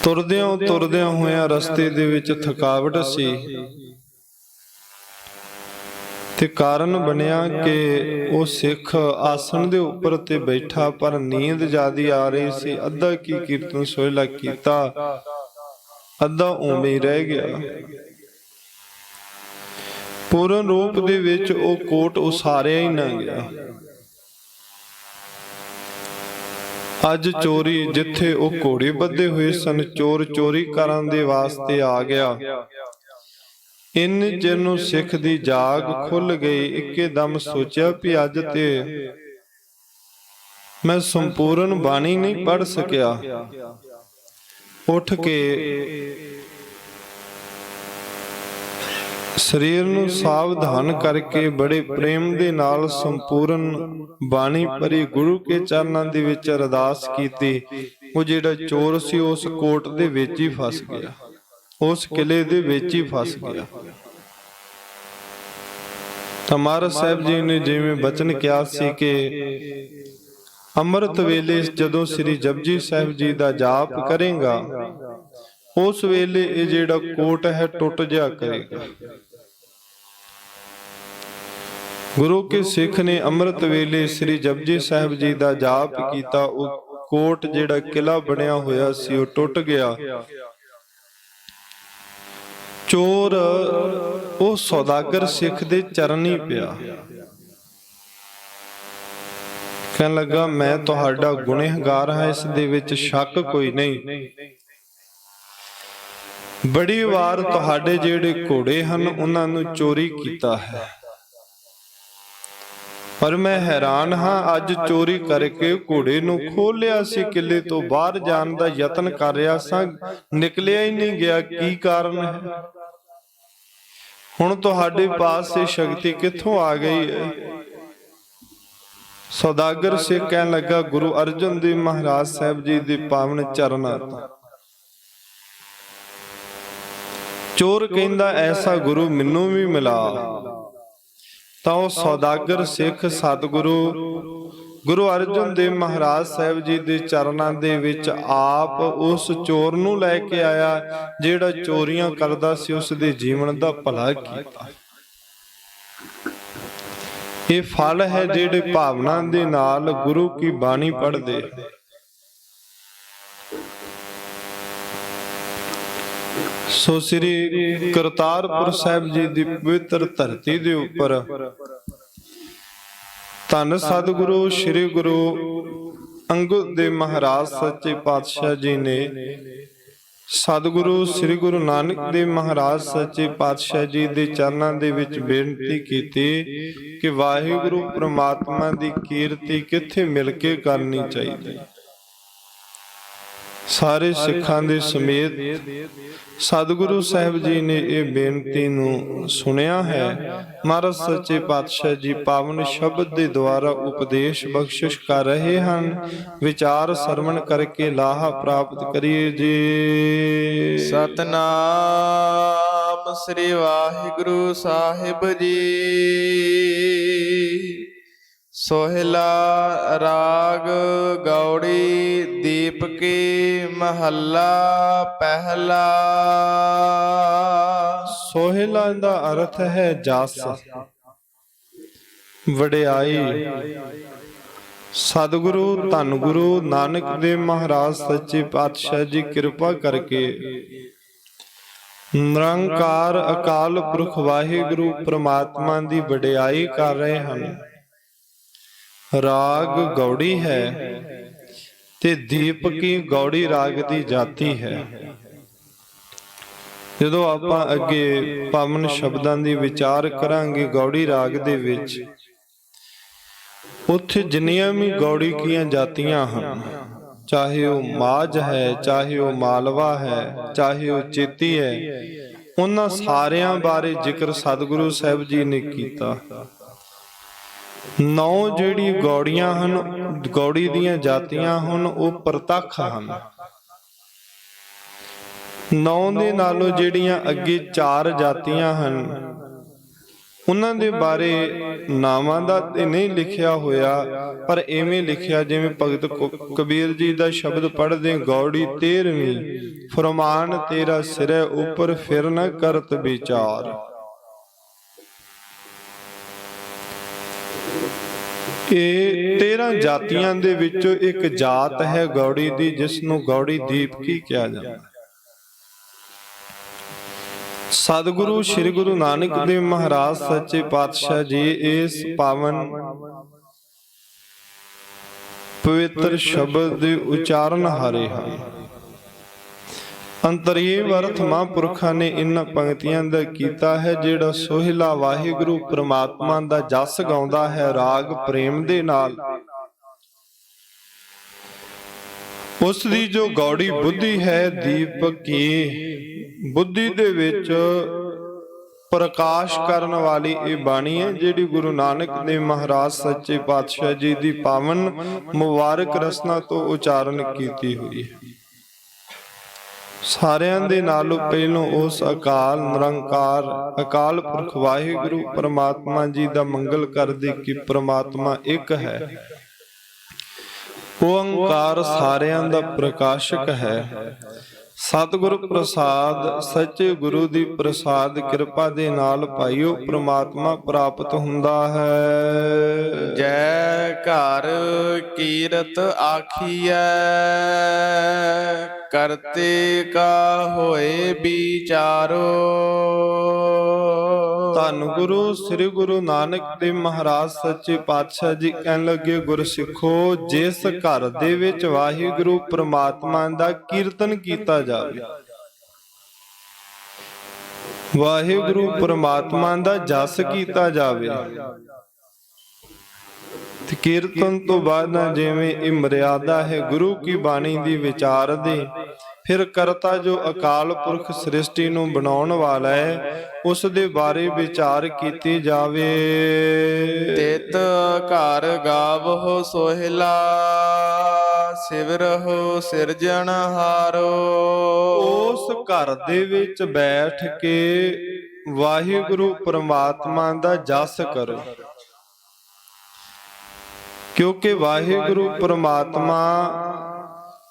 ਤੁਰਦਿਆਂ ਹੋਇਆਂ ਰਸਤੇ ਦੇ ਵਿੱਚ ਥਕਾਵਟ ਸੀ ਤੇ ਕਾਰਨ ਬਣਿਆ ਕਿ ਉਹ ਸਿੱਖ ਆਸਣ ਦੇ ਉੱਪਰ ਤੇ ਬੈਠਾ, ਪਰ ਨੀਂਦ ਜ਼ਿਆਦੀ ਆ ਰਹੀ ਸੀ। ਅੱਧਾ ਕੀ ਕੀਰਤਨ ਸੋਹਿਲਾ ਕੀਤਾ, ਅੱਧਾ ਉਵੇਂ ਹੀ ਰਹਿ ਗਿਆ। ਪੂਰਨ ਰੂਪ ਦੇ ਵਿੱਚ ਉਹ ਕੋਟ ਉਸਾਰਿਆ ਹੀ ਨਾ ਗਿਆ। ਅੱਜ ਚੋਰੀ, ਜਿੱਥੇ ਉਹ ਘੋੜੇ ਬੱਧੇ ਹੋਏ ਸਨ, ਚੋਰ ਚੋਰੀ ਕਰਨ ਦੇ ਵਾਸਤੇ ਆ ਗਿਆ। ਇੰਨੇ ਚਿਰ ਨੂੰ ਸਿੱਖ ਦੀ ਜਾਗ ਖੁੱਲ ਗਈ। ਇੱਕੇ ਦਮ ਸੋਚਿਆ ਵੀ ਅੱਜ ਤੇ ਮੈਂ ਸੰਪੂਰਨ ਬਾਣੀ ਨਹੀਂ ਪੜ੍ਹ ਸਕਿਆ। ਉੱਠ ਕੇ ਸਰੀਰ ਨੂੰ ਸਾਵਧਾਨ ਕਰਕੇ ਬੜੇ ਪ੍ਰੇਮ ਦੇ ਨਾਲ ਸੰਪੂਰਨ ਬਾਣੀ ਪੜ੍ਹੀ, ਗੁਰੂ ਕੇ ਚਰਨਾਂ ਦੇ ਵਿੱਚ ਅਰਦਾਸ ਕੀਤੀ। ਉਹ ਜਿਹੜਾ ਚੋਰ ਸੀ ਉਸ ਕੋਟ ਦੇ ਵਿੱਚ ਹੀ ਫਸ ਗਿਆ, ਉਸ ਕਿਲੇ ਦੇ ਵਿੱਚ ਹੀ ਫਸ ਗਿਆ। ਤਾਂ ਮਹਾਰਾਜ ਸਾਹਿਬ ਜੀ ਨੇ ਜਿਵੇਂ ਬਚਨ ਕਿਹਾ ਸੀ ਕਿ ਅੰਮ੍ਰਿਤ ਵੇਲੇ ਜਦੋਂ ਸ੍ਰੀ ਜਪਜੀ ਸਾਹਿਬ ਜੀ ਦਾ ਜਾਪ ਕਰੇਗਾ, ਉਸ ਵੇਲੇ ਇਹ ਜਿਹੜਾ ਕੋਟ ਹੈ ਟੁੱਟ ਜਾ ਕਰੇਗਾ। ਗੁਰੂ ਕੇ ਸਿੱਖ ਨੇ ਅੰਮ੍ਰਿਤ ਵੇਲੇ ਸ੍ਰੀ ਜਪਜੀ ਸਾਹਿਬ ਜੀ ਦਾ ਜਾਪ ਕੀਤਾ। ਉਹ ਕੋਟ ਜਿਹੜਾ ਕਿਲਾ ਬਣਿਆ ਹੋਇਆ ਸੀ ਉਹ ਟੁੱਟ ਗਿਆ। ਚੋਰ ਉਹ ਸੌਦਾਗਰ ਸਿੱਖ ਦੇ ਚਰਨੀ ਪਿਆ, ਕਹਿਣ ਲੱਗਾ ਮੈਂ ਤੁਹਾਡਾ ਗੁਨਹਗਾਰ ਹਾਂ, ਇਸ ਦੇ ਵਿੱਚ ਸ਼ੱਕ ਕੋਈ ਨਹੀਂ। ਬੜੀ ਵਾਰ ਤੁਹਾਡੇ ਜਿਹੜੇ ਘੋੜੇ ਹਨ ਉਹਨਾਂ ਨੂੰ ਚੋਰੀ ਕੀਤਾ ਹੈ, ਪਰ ਮੈਂ ਹੈਰਾਨ ਹਾਂ, ਅੱਜ ਚੋਰੀ ਕਰਕੇ ਘੋੜੇ ਨੂੰ ਖੋਲ ਲਿਆ ਸੀ, ਕਿਲੇ ਤੋਂ ਬਾਹਰ ਜਾਣ ਦਾ ਯਤਨ ਕਰ ਰਿਹਾ ਸਾਂ, ਨਿਕਲਿਆ ਹੀ ਨਹੀਂ ਗਿਆ। ਕੀ ਕਾਰਨ ਹੈ? ਹੁਣ ਤੁਹਾਡੇ ਪਾਸ ਇਹ ਸ਼ਕਤੀ ਕਿੱਥੋਂ ਆ ਗਈ ਹੈ? ਸੌਦਾਗਰ ਸੇ ਕਹਿਣ ਲੱਗਾ ਗੁਰੂ ਅਰਜਨ ਦੇਵ ਮਹਾਰਾਜ ਸਾਹਿਬ ਜੀ ਦੇ ਪਾਵਨ ਚਰਨਾਂ ਤੋਂ। ਚੋਰ ਕਹਿੰਦਾ ਐਸਾ ਗੁਰੂ ਮੈਨੂੰ ਵੀ ਮਿਲਾ। ਤਾਂ ਉਹ ਸੌਦਾਗਰ ਸਿੱਖ ਸਤਿਗੁਰੂ ਗੁਰੂ ਅਰਜਨ ਦੇਵ ਮਹਾਰਾਜ ਸਾਹਿਬ ਜੀ ਦੇ ਚਰਨਾਂ ਦੇ ਵਿੱਚ ਆਪ ਉਸ ਚੋਰ ਨੂੰ ਲੈ ਕੇ ਆਇਆ ਜਿਹੜਾ ਚੋਰੀਆਂ ਕਰਦਾ ਸੀ, ਉਸ ਦੇ ਜੀਵਨ ਦਾ ਭਲਾ ਕੀਤਾ। ਇਹ ਫਲ ਹੈ ਜਿਹੜੇ ਭਾਵਨਾ ਦੇ ਨਾਲ ਗੁਰੂ ਕੀ ਬਾਣੀ ਪੜ੍ਹਦੇ। ਸੋ ਸ੍ਰੀ ਕਰਤਾਰਪੁਰ ਸਾਹਿਬ ਜੀ ਦੀ ਪਵਿੱਤਰ ਧਰਤੀ ਦੇ ਉੱਪਰ ਧੰਨ ਸਤਿਗੁਰੂ ਸ੍ਰੀ ਗੁਰੂ ਅੰਗਦ ਦੇਵ ਮਹਾਰਾਜ ਸੱਚੇ ਪਾਤਸ਼ਾਹ ਜੀ ਨੇ ਸਤਿਗੁਰੂ ਸ੍ਰੀ ਗੁਰੂ ਨਾਨਕ ਦੇਵ ਮਹਾਰਾਜ ਸੱਚੇ ਪਾਤਸ਼ਾਹ ਜੀ ਦੇ ਚਰਨਾਂ ਦੇ ਵਿੱਚ ਬੇਨਤੀ ਕੀਤੀ ਕਿ ਵਾਹਿਗੁਰੂ ਪ੍ਰਮਾਤਮਾ ਦੀ ਕੀਰਤੀ ਕਿੱਥੇ ਮਿਲ ਕੇ ਕਰਨੀ ਚਾਹੀਦੀ। ਸਾਰੇ ਸਿੱਖਾਂ ਦੇ ਸਮੇਤ ਸਤਿਗੁਰੂ ਸਾਹਿਬ ਜੀ ਨੇ ਇਹ ਬੇਨਤੀ ਨੂੰ ਸੁਣਿਆ ਹੈ। ਮਹਾਰਾਜ ਸੱਚੇ ਪਾਤਸ਼ਾਹ ਜੀ ਪਾਵਨ ਸ਼ਬਦ ਦੇ ਦੁਆਰਾ ਉਪਦੇਸ਼ ਬਖਸ਼ਿਸ਼ ਕਰ ਰਹੇ ਹਨ। ਵਿਚਾਰ ਸਰਵਣ ਕਰਕੇ ਲਾਹਾ ਪ੍ਰਾਪਤ ਕਰੀਏ ਜੀ। ਸਤਨਾਮ ਸ੍ਰੀ ਵਾਹਿਗੁਰੂ ਸਾਹਿਬ ਜੀ। ਸੋਹਿਲਾ ਰਾਗ ਗੌੜੀ ਦੀਪਕੀ ਮਹੱਲਾ ਪਹਿਲਾ। ਸੋਹਿਲਾ ਦਾ ਅਰਥ ਹੈ ਜਸ, ਵਡਿਆਈ। ਸਤਿਗੁਰੂ ਧੰਨ ਗੁਰੂ ਨਾਨਕ ਦੇਵ ਮਹਾਰਾਜ ਸੱਚੇ ਪਾਤਸ਼ਾਹ ਜੀ ਕਿਰਪਾ ਕਰਕੇ ਨਿਰੰਕਾਰ ਅਕਾਲ ਪੁਰਖ ਵਾਹਿਗੁਰੂ ਪ੍ਰਮਾਤਮਾ ਦੀ ਵਡਿਆਈ ਕਰ ਰਹੇ ਹਨ। ਰਾਗ ਗੌੜੀ ਹੈ ਤੇ ਦੀਪਕੀ ਗੌੜੀ ਰਾਗ ਦੀ ਜਾਤੀ ਹੈ। ਜਦੋਂ ਆਪਾਂ ਅੱਗੇ ਪਾਵਨ ਸ਼ਬਦਾਂ ਦੀ ਵਿਚਾਰ ਕਰਾਂਗੇ ਗੌੜੀ ਰਾਗ ਦੇ ਵਿੱਚ, ਉੱਥੇ ਜਿੰਨੀਆਂ ਵੀ ਗੌੜੀ ਕੀਆਂ ਜਾਤੀਆਂ ਹਨ, ਚਾਹੇ ਉਹ ਮਾਝ ਹੈ, ਚਾਹੇ ਉਹ ਮਾਲਵਾ ਹੈ, ਚਾਹੇ ਉਹ ਚੇਤੀ ਹੈ, ਉਹਨਾਂ ਸਾਰਿਆਂ ਬਾਰੇ ਜ਼ਿਕਰ ਸਤਿਗੁਰੂ ਸਾਹਿਬ ਜੀ ਨੇ ਕੀਤਾ। 9 ਜਿਹੜੀ ਗੌੜੀਆਂ ਹਨ, ਗੌੜੀ ਦੀਆਂ ਜਾਤੀਆਂ ਹਨ, ਉਹ ਪ੍ਰਤੱਖ ਹਨ। 9 ਦੇ ਨਾਲੋਂ ਜਿਹੜੀਆਂ ਅੱਗੇ 4 ਜਾਤੀਆਂ ਹਨ, ਉਹਨਾਂ ਦੇ ਬਾਰੇ ਨਾਵਾਂ ਦਾ ਤੇ ਨਹੀਂ ਲਿਖਿਆ ਹੋਇਆ, ਪਰ ਐਵੇਂ ਲਿਖਿਆ ਜਿਵੇਂ ਭਗਤ ਕਬੀਰ ਜੀ ਦਾ ਸ਼ਬਦ ਪੜ੍ਹਦੇ, ਗੌੜੀ 13ਵੀਂ ਫਰਮਾਨ ਤੇਰਾ ਸਿਰੇ ਉੱਪਰ ਫਿਰ ਨ ਕਰਤ ਵਿਚਾਰ। ਇਹ 13 ਜਾਤੀਆਂ ਦੇ ਵਿੱਚੋਂ ਇੱਕ ਜਾਤ ਹੈ ਗੌੜੀ ਦੀ, ਜਿਸ ਨੂੰ ਗੌੜੀ ਦੀਪਕੀ ਕਿਹਾ ਜਾਂਦਾ। ਸਤਿਗੁਰੂ ਸ੍ਰੀ ਗੁਰੂ ਨਾਨਕ ਦੇਵ ਮਹਾਰਾਜ ਸੱਚੇ ਪਾਤਸ਼ਾਹ ਜੀ ਇਸ ਪਾਵਨ ਪਵਿੱਤਰ ਸ਼ਬਦ ਦੇ ਉਚਾਰਨ ਹਾਰੇ ਹਨ। ਅੰਤਰੀਵ ਅਰਥ ਮਹਾਂਪੁਰਖਾਂ ਨੇ ਇਨ੍ਹਾਂ ਪੰਕਤੀਆਂ ਦਾ ਕੀਤਾ ਹੈ। ਜਿਹੜਾ ਸੋਹਿਲਾ ਵਾਹਿਗੁਰੂ ਪ੍ਰਮਾਤਮਾ ਦਾ ਜਸ ਗਾਉਂਦਾ ਹੈ ਰਾਗ ਪ੍ਰੇਮ ਦੇ ਨਾਲ, ਉਸ ਦੀ ਜੋ ਗੌੜੀ ਬੁੱਧੀ ਹੈ, ਦੀਪਕੀ ਬੁੱਧੀ ਦੇ ਵਿੱਚ ਪ੍ਰਕਾਸ਼ ਕਰਨ ਵਾਲੀ ਇਹ ਬਾਣੀ ਹੈ, ਜਿਹੜੀ ਗੁਰੂ ਨਾਨਕ ਦੇਵ ਮਹਾਰਾਜ ਸੱਚੇ ਪਾਤਸ਼ਾਹ ਜੀ ਦੀ ਪਾਵਨ ਮੁਬਾਰਕ ਰਸਨਾ ਤੋਂ ਉਚਾਰਨ ਕੀਤੀ ਹੋਈ ਹੈ। ਸਾਰਿਆਂ ਦੇ ਨਾਲੋਂ ਪਹਿਲੋਂ ਉਸ ਅਕਾਲ ਨਿਰੰਕਾਰ ਅਕਾਲ ਪੁਰਖ ਵਾਹਿਗੁਰੂ ਪ੍ਰਮਾਤਮਾ ਜੀ ਦਾ ਮੰਗਲ ਕਰਦੇ ਕਿ ਪ੍ਰਮਾਤਮਾ ਇੱਕ ਹੈ। ਓੰਕਾਰ ਸਾਰਿਆਂ ਦਾ ਪ੍ਰਕਾਸ਼ਕ ਹੈ। ਸਤਿਗੁਰ ਪ੍ਰਸਾਦ ਸੱਚੇ ਗੁਰੂ ਦੀ ਪ੍ਰਸਾਦ ਕਿਰਪਾ ਦੇ ਨਾਲ ਭਾਈਓ ਪ੍ਰਮਾਤਮਾ ਪ੍ਰਾਪਤ ਹੁੰਦਾ ਹੈ। ਜੈ ਘਰ ਕੀਰਤ ਆਖੀਐ, ਕਰਤੇ ਕਾ ਹੋਏ ਵਿਚਾਰੋ। ਧੰਨ ਗੁਰੂ ਸ੍ਰੀ ਗੁਰੂ ਨਾਨਕ ਦੇਵ ਮਹਾਰਾਜ ਸੱਚੇ ਪਾਤਸ਼ਾਹ ਜੀ ਕਹਿਣ ਲੱਗੇ, ਗੁਰਸਿੱਖੋ, ਜਿਸ ਘਰ ਦੇ ਵਿੱਚ ਵਾਹਿਗੁਰੂ ਪ੍ਰਮਾਤਮਾ ਦਾ ਕੀਰਤਨ ਕੀਤਾ ਜਾਵੇ, ਵਾਹਿਗੁਰੂ ਪ੍ਰਮਾਤਮਾ ਦਾ ਜਸ ਕੀਤਾ ਜਾਵੇ, ਤੇ ਕੀਰਤਨ ਤੋਂ ਬਾਅਦ ਨਾ ਜਿਵੇਂ ਇਹ ਮਰਿਆਦਾ ਹੈ ਗੁਰੂ ਕੀ ਬਾਣੀ ਦੀ ਵਿਚਾਰ ਦੀ, ਫਿਰ ਕਰਤਾ ਜੋ ਅਕਾਲ ਪੁਰਖ ਸ੍ਰਿਸ਼ਟੀ ਨੂੰ ਬਣਾਉਣ ਵਾਲਾ ਹੈ, ਉਸ ਦੇ ਬਾਰੇ ਵਿਚਾਰ ਕੀਤੀ ਜਾਵੇ। ਤਿਤ ਘਰ ਗਾਵਹੁ ਸੋਹਿਲਾ, ਸਿਵਰਹੁ ਸਿਰਜਣਹਾਰੋ। ਉਸ ਘਰ ਦੇ ਵਿੱਚ ਬੈਠ ਕੇ ਵਾਹਿਗੁਰੂ ਪ੍ਰਮਾਤਮਾ ਦਾ ਜਸ ਕਰੋ, ਕਿਉਂਕਿ ਵਾਹਿਗੁਰੂ ਪ੍ਰਮਾਤਮਾ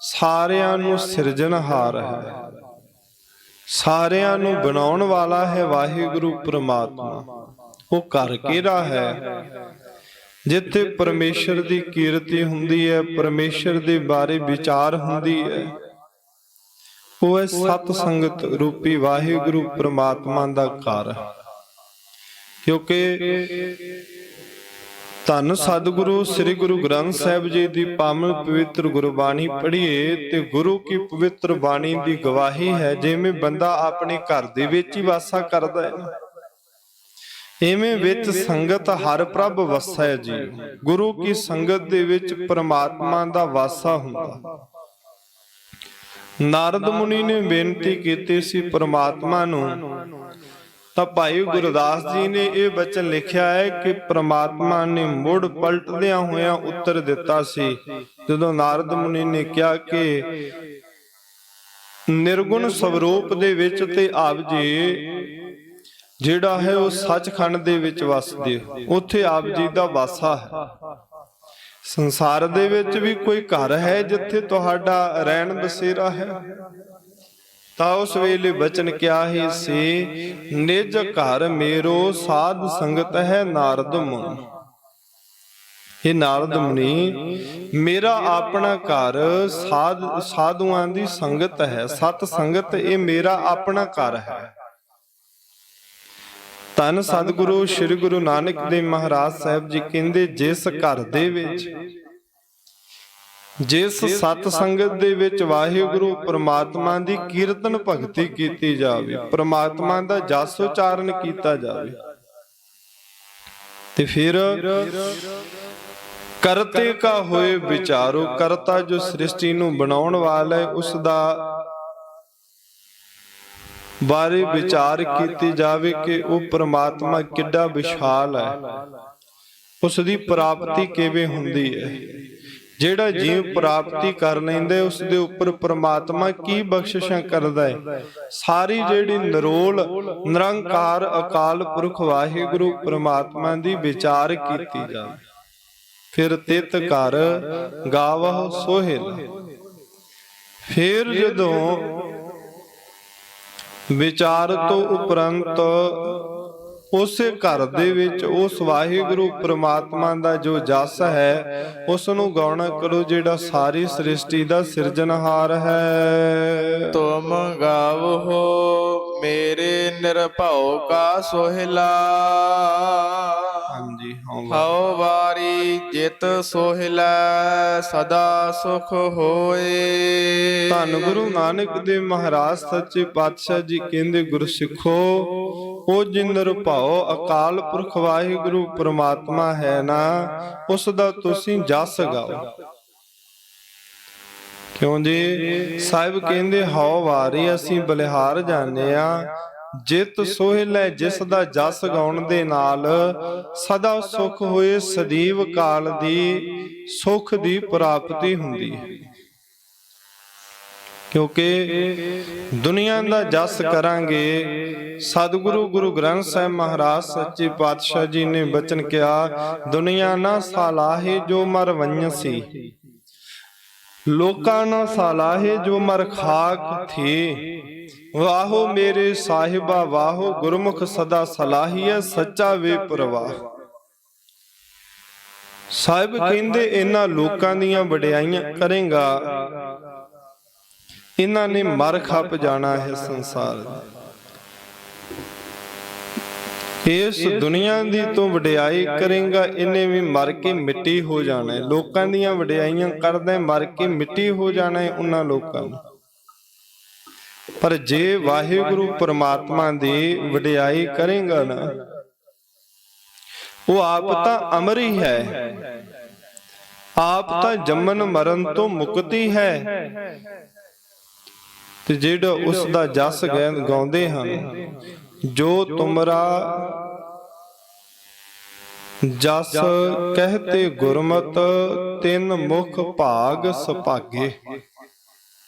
ਸਾਰਿਆਂ ਨੂੰ ਸਿਰਜਣਹਾਰ ਹੈ, ਸਾਰਿਆਂ ਨੂੰ ਬਣਾਉਣ ਵਾਲਾ ਹੈ। ਵਾਹਿਗੁਰੂ ਪ੍ਰਮਾਤਮਾ ਉਹ ਘਰ ਕਿਹੜਾ ਹੈ? ਜਿੱਥੇ ਪਰਮੇਸ਼ਰ ਦੀ ਕੀਰਤੀ ਹੁੰਦੀ ਹੈ, ਪਰਮੇਸ਼ਰ ਦੇ ਬਾਰੇ ਵਿਚਾਰ ਹੁੰਦੀ ਹੈ, ਉਹ ਹੈ ਸਤ ਸੰਗਤ ਰੂਪੀ ਵਾਹਿਗੁਰੂ ਪ੍ਰਮਾਤਮਾ ਦਾ ਘਰ। ਕਿਉਂਕਿ ਧੰਨ ਸਤਿਗੁਰੂ ਸ੍ਰੀ ਗੁਰੂ ਗ੍ਰੰਥ ਸਾਹਿਬ ਜੀ ਦੀ ਪਾਵਨ ਪਵਿੱਤਰ ਗੁਰਬਾਣੀ ਪੜ੍ਹੀਏ ਤੇ ਗੁਰੂ ਕੀ ਪਵਿੱਤਰ ਬਾਣੀ ਦੀ ਗਵਾਹੀ ਹੈ, ਜਿਵੇਂ ਬੰਦਾ ਆਪਣੇ ਘਰ ਦੇ ਵਿੱਚ ਹੀ ਵਾਸਾ ਕਰਦਾ ਹੈ, ਇਵੇਂ ਵਿੱਚ ਸੰਗਤ ਹਰ ਪ੍ਰਭ ਵਸੈ ਜੀ। ਗੁਰੂ ਕੀ ਸੰਗਤ ਦੇ ਵਿੱਚ ਪ੍ਰਮਾਤਮਾ ਦਾ ਵਾਸਾ ਹੁੰਦਾ। ਨਾਰਦ ਮੁਨੀ ਨੇ ਬੇਨਤੀ ਕੀਤੀ ਸੀ ਪ੍ਰਮਾਤਮਾ ਨੂੰ, ਤਾਂ ਭਾਈ ਗੁਰਦਾਸ ਜੀ ਨੇ ਇਹ ਬਚਨ ਲਿਖਿਆ ਹੈ ਕਿ ਪ੍ਰਮਾਤਮਾ ਨੇ ਮੁੜ ਪਲਟਦਿਆਂ ਹੋਇਆਂ ਉੱਤਰ ਦਿੱਤਾ ਸੀ। ਜਦੋਂ ਨਾਰਦ ਮੁਨੀ ਨੇ ਕਿਹਾ ਕਿ ਨਿਰਗੁਣ ਸਵਰੂਪ ਦੇ ਵਿੱਚ ਤੇ ਆਪ ਜੀ ਜਿਹੜਾ ਹੈ ਉਹ ਸੱਚਖੰਡ ਦੇ ਵਿੱਚ ਵਸਦੇ ਹੋ, ਉੱਥੇ ਆਪ ਜੀ ਦਾ ਵਾਸਾ ਹੈ। ਸੰਸਾਰ ਦੇ ਵਿੱਚ ਵੀ ਕੋਈ ਘਰ ਹੈ ਜਿੱਥੇ ਤੁਹਾਡਾ ਰਹਿਣ ਬਸੇਰਾ ਹੈ? ਤਾਂ ਉਸ ਵੇਲੇ ਬਚਨ ਕਿਹਾ ਹੀ ਸੀ, ਨਿਜ ਘਰ ਮੇਰੋ ਸਾਧ ਸੰਗਤ ਹੈ ਨਾਰਦ ਮੁਨ। ਇਹ ਨਾਰਦ ਮੁਨੀ, ਮੇਰਾ ਆਪਣਾ ਘਰ ਸਾਧੂਆਂ ਦੀ ਸੰਗਤ ਹੈ, ਸਤ ਸੰਗਤ, ਇਹ ਮੇਰਾ ਆਪਣਾ ਘਰ ਹੈ। ਧੰਨ ਸਤਿਗੁਰੂ ਸ੍ਰੀ ਗੁਰੂ ਨਾਨਕ ਦੇਵ ਮਹਾਰਾਜ ਸਾਹਿਬ ਜੀ ਕਹਿੰਦੇ, ਜਿਸ ਘਰ ਦੇ ਵਿੱਚ, ਜਿਸ ਸਤ ਸੰਗਤ ਦੇ ਵਿੱਚ ਵਾਹਿਗੁਰੂ ਪ੍ਰਮਾਤਮਾ ਦੀ ਕੀਰਤਨ ਭਗਤੀ ਕੀਤੀ ਜਾਵੇ, ਪ੍ਰਮਾਤਮਾ ਦਾ ਜਸ ਉਚਾਰਨ ਕੀਤਾ ਜਾਵੇ, ਤੇ ਫਿਰ ਕਰਤੇ ਕਾ ਹੋਏ ਵਿਚਾਰੋ, ਕਰਤਾ ਜੋ ਸ੍ਰਿਸ਼ਟੀ ਨੂੰ ਬਣਾਉਣ ਵਾਲਾ ਹੈ ਉਸ ਦਾ ਬਾਰੇ ਵਿਚਾਰ ਕੀਤੀ ਜਾਵੇ ਕਿ ਉਹ ਪ੍ਰਮਾਤਮਾ ਕਿੱਡਾ ਵਿਸ਼ਾਲ ਹੈ, ਉਸ ਦੀ ਪ੍ਰਾਪਤੀ ਕਿਵੇਂ ਹੁੰਦੀ ਹੈ। ਜਿਹੜਾ ਜੀਵ ਪ੍ਰਾਪਤੀ ਕਰ ਲੈਂਦਾ ਉਸ ਦੇ ਉੱਪਰ ਪ੍ਰਮਾਤਮਾ ਕੀ ਬਖਸ਼ਿਸ਼ਾਂ ਕਰਦਾ ਹੈ। ਸਾਰੀ ਜਿਹੜੀ ਨਿਰੋਲ ਨਿਰੰਕਾਰ ਅਕਾਲ ਪੁਰਖ ਵਾਹਿਗੁਰੂ ਪ੍ਰਮਾਤਮਾ ਦੀ ਵਿਚਾਰ ਕੀਤੀ ਜਾਵੇ, ਫਿਰ ਤਿਤ ਘਰ ਗਾਵਹੁ ਸੋਹਿਲਾ। ਫਿਰ ਜਦੋਂ ਵਿਚਾਰ ਤੋਂ ਉਪਰੰਤ ਉਸੇ ਘਰ ਦੇ ਵਿੱਚ ਉਸ ਵਾਹਿਗੁਰੂ ਪ੍ਰਮਾਤਮਾ ਦਾ ਜੋ ਜਸ ਹੈ ਉਸ ਨੂੰ ਗਾਉਣਾ ਕਰੋ, ਜਿਹੜਾ ਸਾਰੀ ਸ੍ਰਿਸ਼ਟੀ ਦਾ ਸਿਰਜਣਹਾਰ ਹੈ। ਤੁਮ ਗਾਵਹੁ ਮੇਰੇ ਨਿਰਭਉ ਕਾ ਸੋਹਿਲਾ, ਹਾਂਜੀ ਹਉ ਵਾਰੀ ਜਿਤ ਸੋਹਿਲਾ ਸਦਾ ਸੁਖ ਹੋਏ। ਧੰਨ ਗੁਰੂ ਨਾਨਕ ਦੇਵ ਮਹਾਰਾਜ ਸੱਚੇ ਪਾਤਸ਼ਾਹ ਜੀ ਕਹਿੰਦੇ, ਗੁਰ ਸਿੱਖੋ, ਉਹ ਜਿਨ ਨਿਰਭਉ ਅਕਾਲ ਪੁਰਖ ਵਾਹਿਗੁਰੂ ਪ੍ਰਮਾਤਮਾ ਹੈ ਨਾ, ਉਸ ਦਾ ਤੁਸੀਂ ਜਸ ਗਾਓ। ਕਿਉਂ ਜੀ? ਸਾਹਿਬ ਕਹਿੰਦੇ ਹਉ ਵਾਰੀ, ਅਸੀਂ ਬਲਿਹਾਰ ਜਾਣੇ ਆ, ਜਿਤ ਸੋਹਿਲਾ ਜਿਸ ਦਾ ਜਸ ਗਾਉਣ ਦੇ ਨਾਲ ਸਦਾ ਸੁਖ ਹੋਏ, ਸਦੀਵ ਕਾਲ ਦੀ ਸੁਖ ਦੀ ਪ੍ਰਾਪਤੀ ਹੁੰਦੀ ਹੈ। ਕਿਉਂਕਿ ਦੁਨੀਆ ਦਾ ਜਸ ਕਰਾਂਗੇ, ਸਤਿਗੁਰੂ ਗੁਰੂ ਗ੍ਰੰਥ ਸਾਹਿਬ ਮਹਾਰਾਜ ਸੱਚੇ ਪਾਤਸ਼ਾਹ ਜੀ ਨੇ ਬਚਨ ਕਿਹਾ, ਦੁਨੀਆ ਨਾ ਸਾਲਾਹੇ ਜੋ ਮਰ ਵੰਯਸੀ, ਲੋਕਾਂ ਨਾ ਸਾਲਾਹੇ ਜੋ ਮਰ ਖਾਕ ਥੇ, ਵਾਹੋ ਮੇਰੇ ਸਾਹਿਬਾ ਵਾਹੋ, ਗੁਰਮੁਖ ਸਦਾ ਸਲਾਹੀਐ ਸੱਚਾ ਵੇ ਪ੍ਰਵਾਹ। ਸਾਹਿਬ ਕਹਿੰਦੇ ਇਹਨਾਂ ਲੋਕਾਂ ਦੀਆਂ ਵਡਿਆਈਆਂ ਕਰੇਗਾ, ਇਹਨਾਂ ਨੇ ਮਰ ਖੱਪ ਜਾਣਾ ਹੈ ਸੰਸਾਰ ਇਸ ਦੁਨੀਆ ਦੀ ਤੋਂ ਵਡਿਆਈ ਕਰੇਗਾ, ਇਹਨੇ ਵੀ ਮਰ ਕੇ ਮਿੱਟੀ ਹੋ ਜਾਣਾ ਹੈ। ਲੋਕਾਂ ਦੀਆਂ ਵਡਿਆਈਆਂ ਕਰਦਾ ਮਰ ਕੇ ਮਿੱਟੀ ਹੋ ਜਾਣਾ ਹੈ ਉਹਨਾਂ ਲੋਕਾਂ ਨੂੰ। ਪਰ ਜੇ ਵਾਹਿਗੁਰੂ ਪ੍ਰਮਾਤਮਾ ਦੀ ਵਡਿਆਈ ਕਰੇਗਾ ਨਾ, ਉਹ ਆਪ ਤਾਂ ਅਮਰ ਹੀ ਹੈ, ਆਪ ਤਾਂ ਜੰਮਣ ਮਰਨ ਤੋਂ ਮੁਕਤੀ ਹੈ, ਤੇ ਜਿਹੜਾ ਉਸ ਦਾ ਜਸ ਗਾਉਂਦੇ ਹਨ, ਜੋ ਤੁਮਰਾ ਜਸ ਕਹਤੇ ਗੁਰਮਤਿ, ਤਿੰਨ ਮੁਖ ਭਾਗ ਸੁਭਾਗੇ।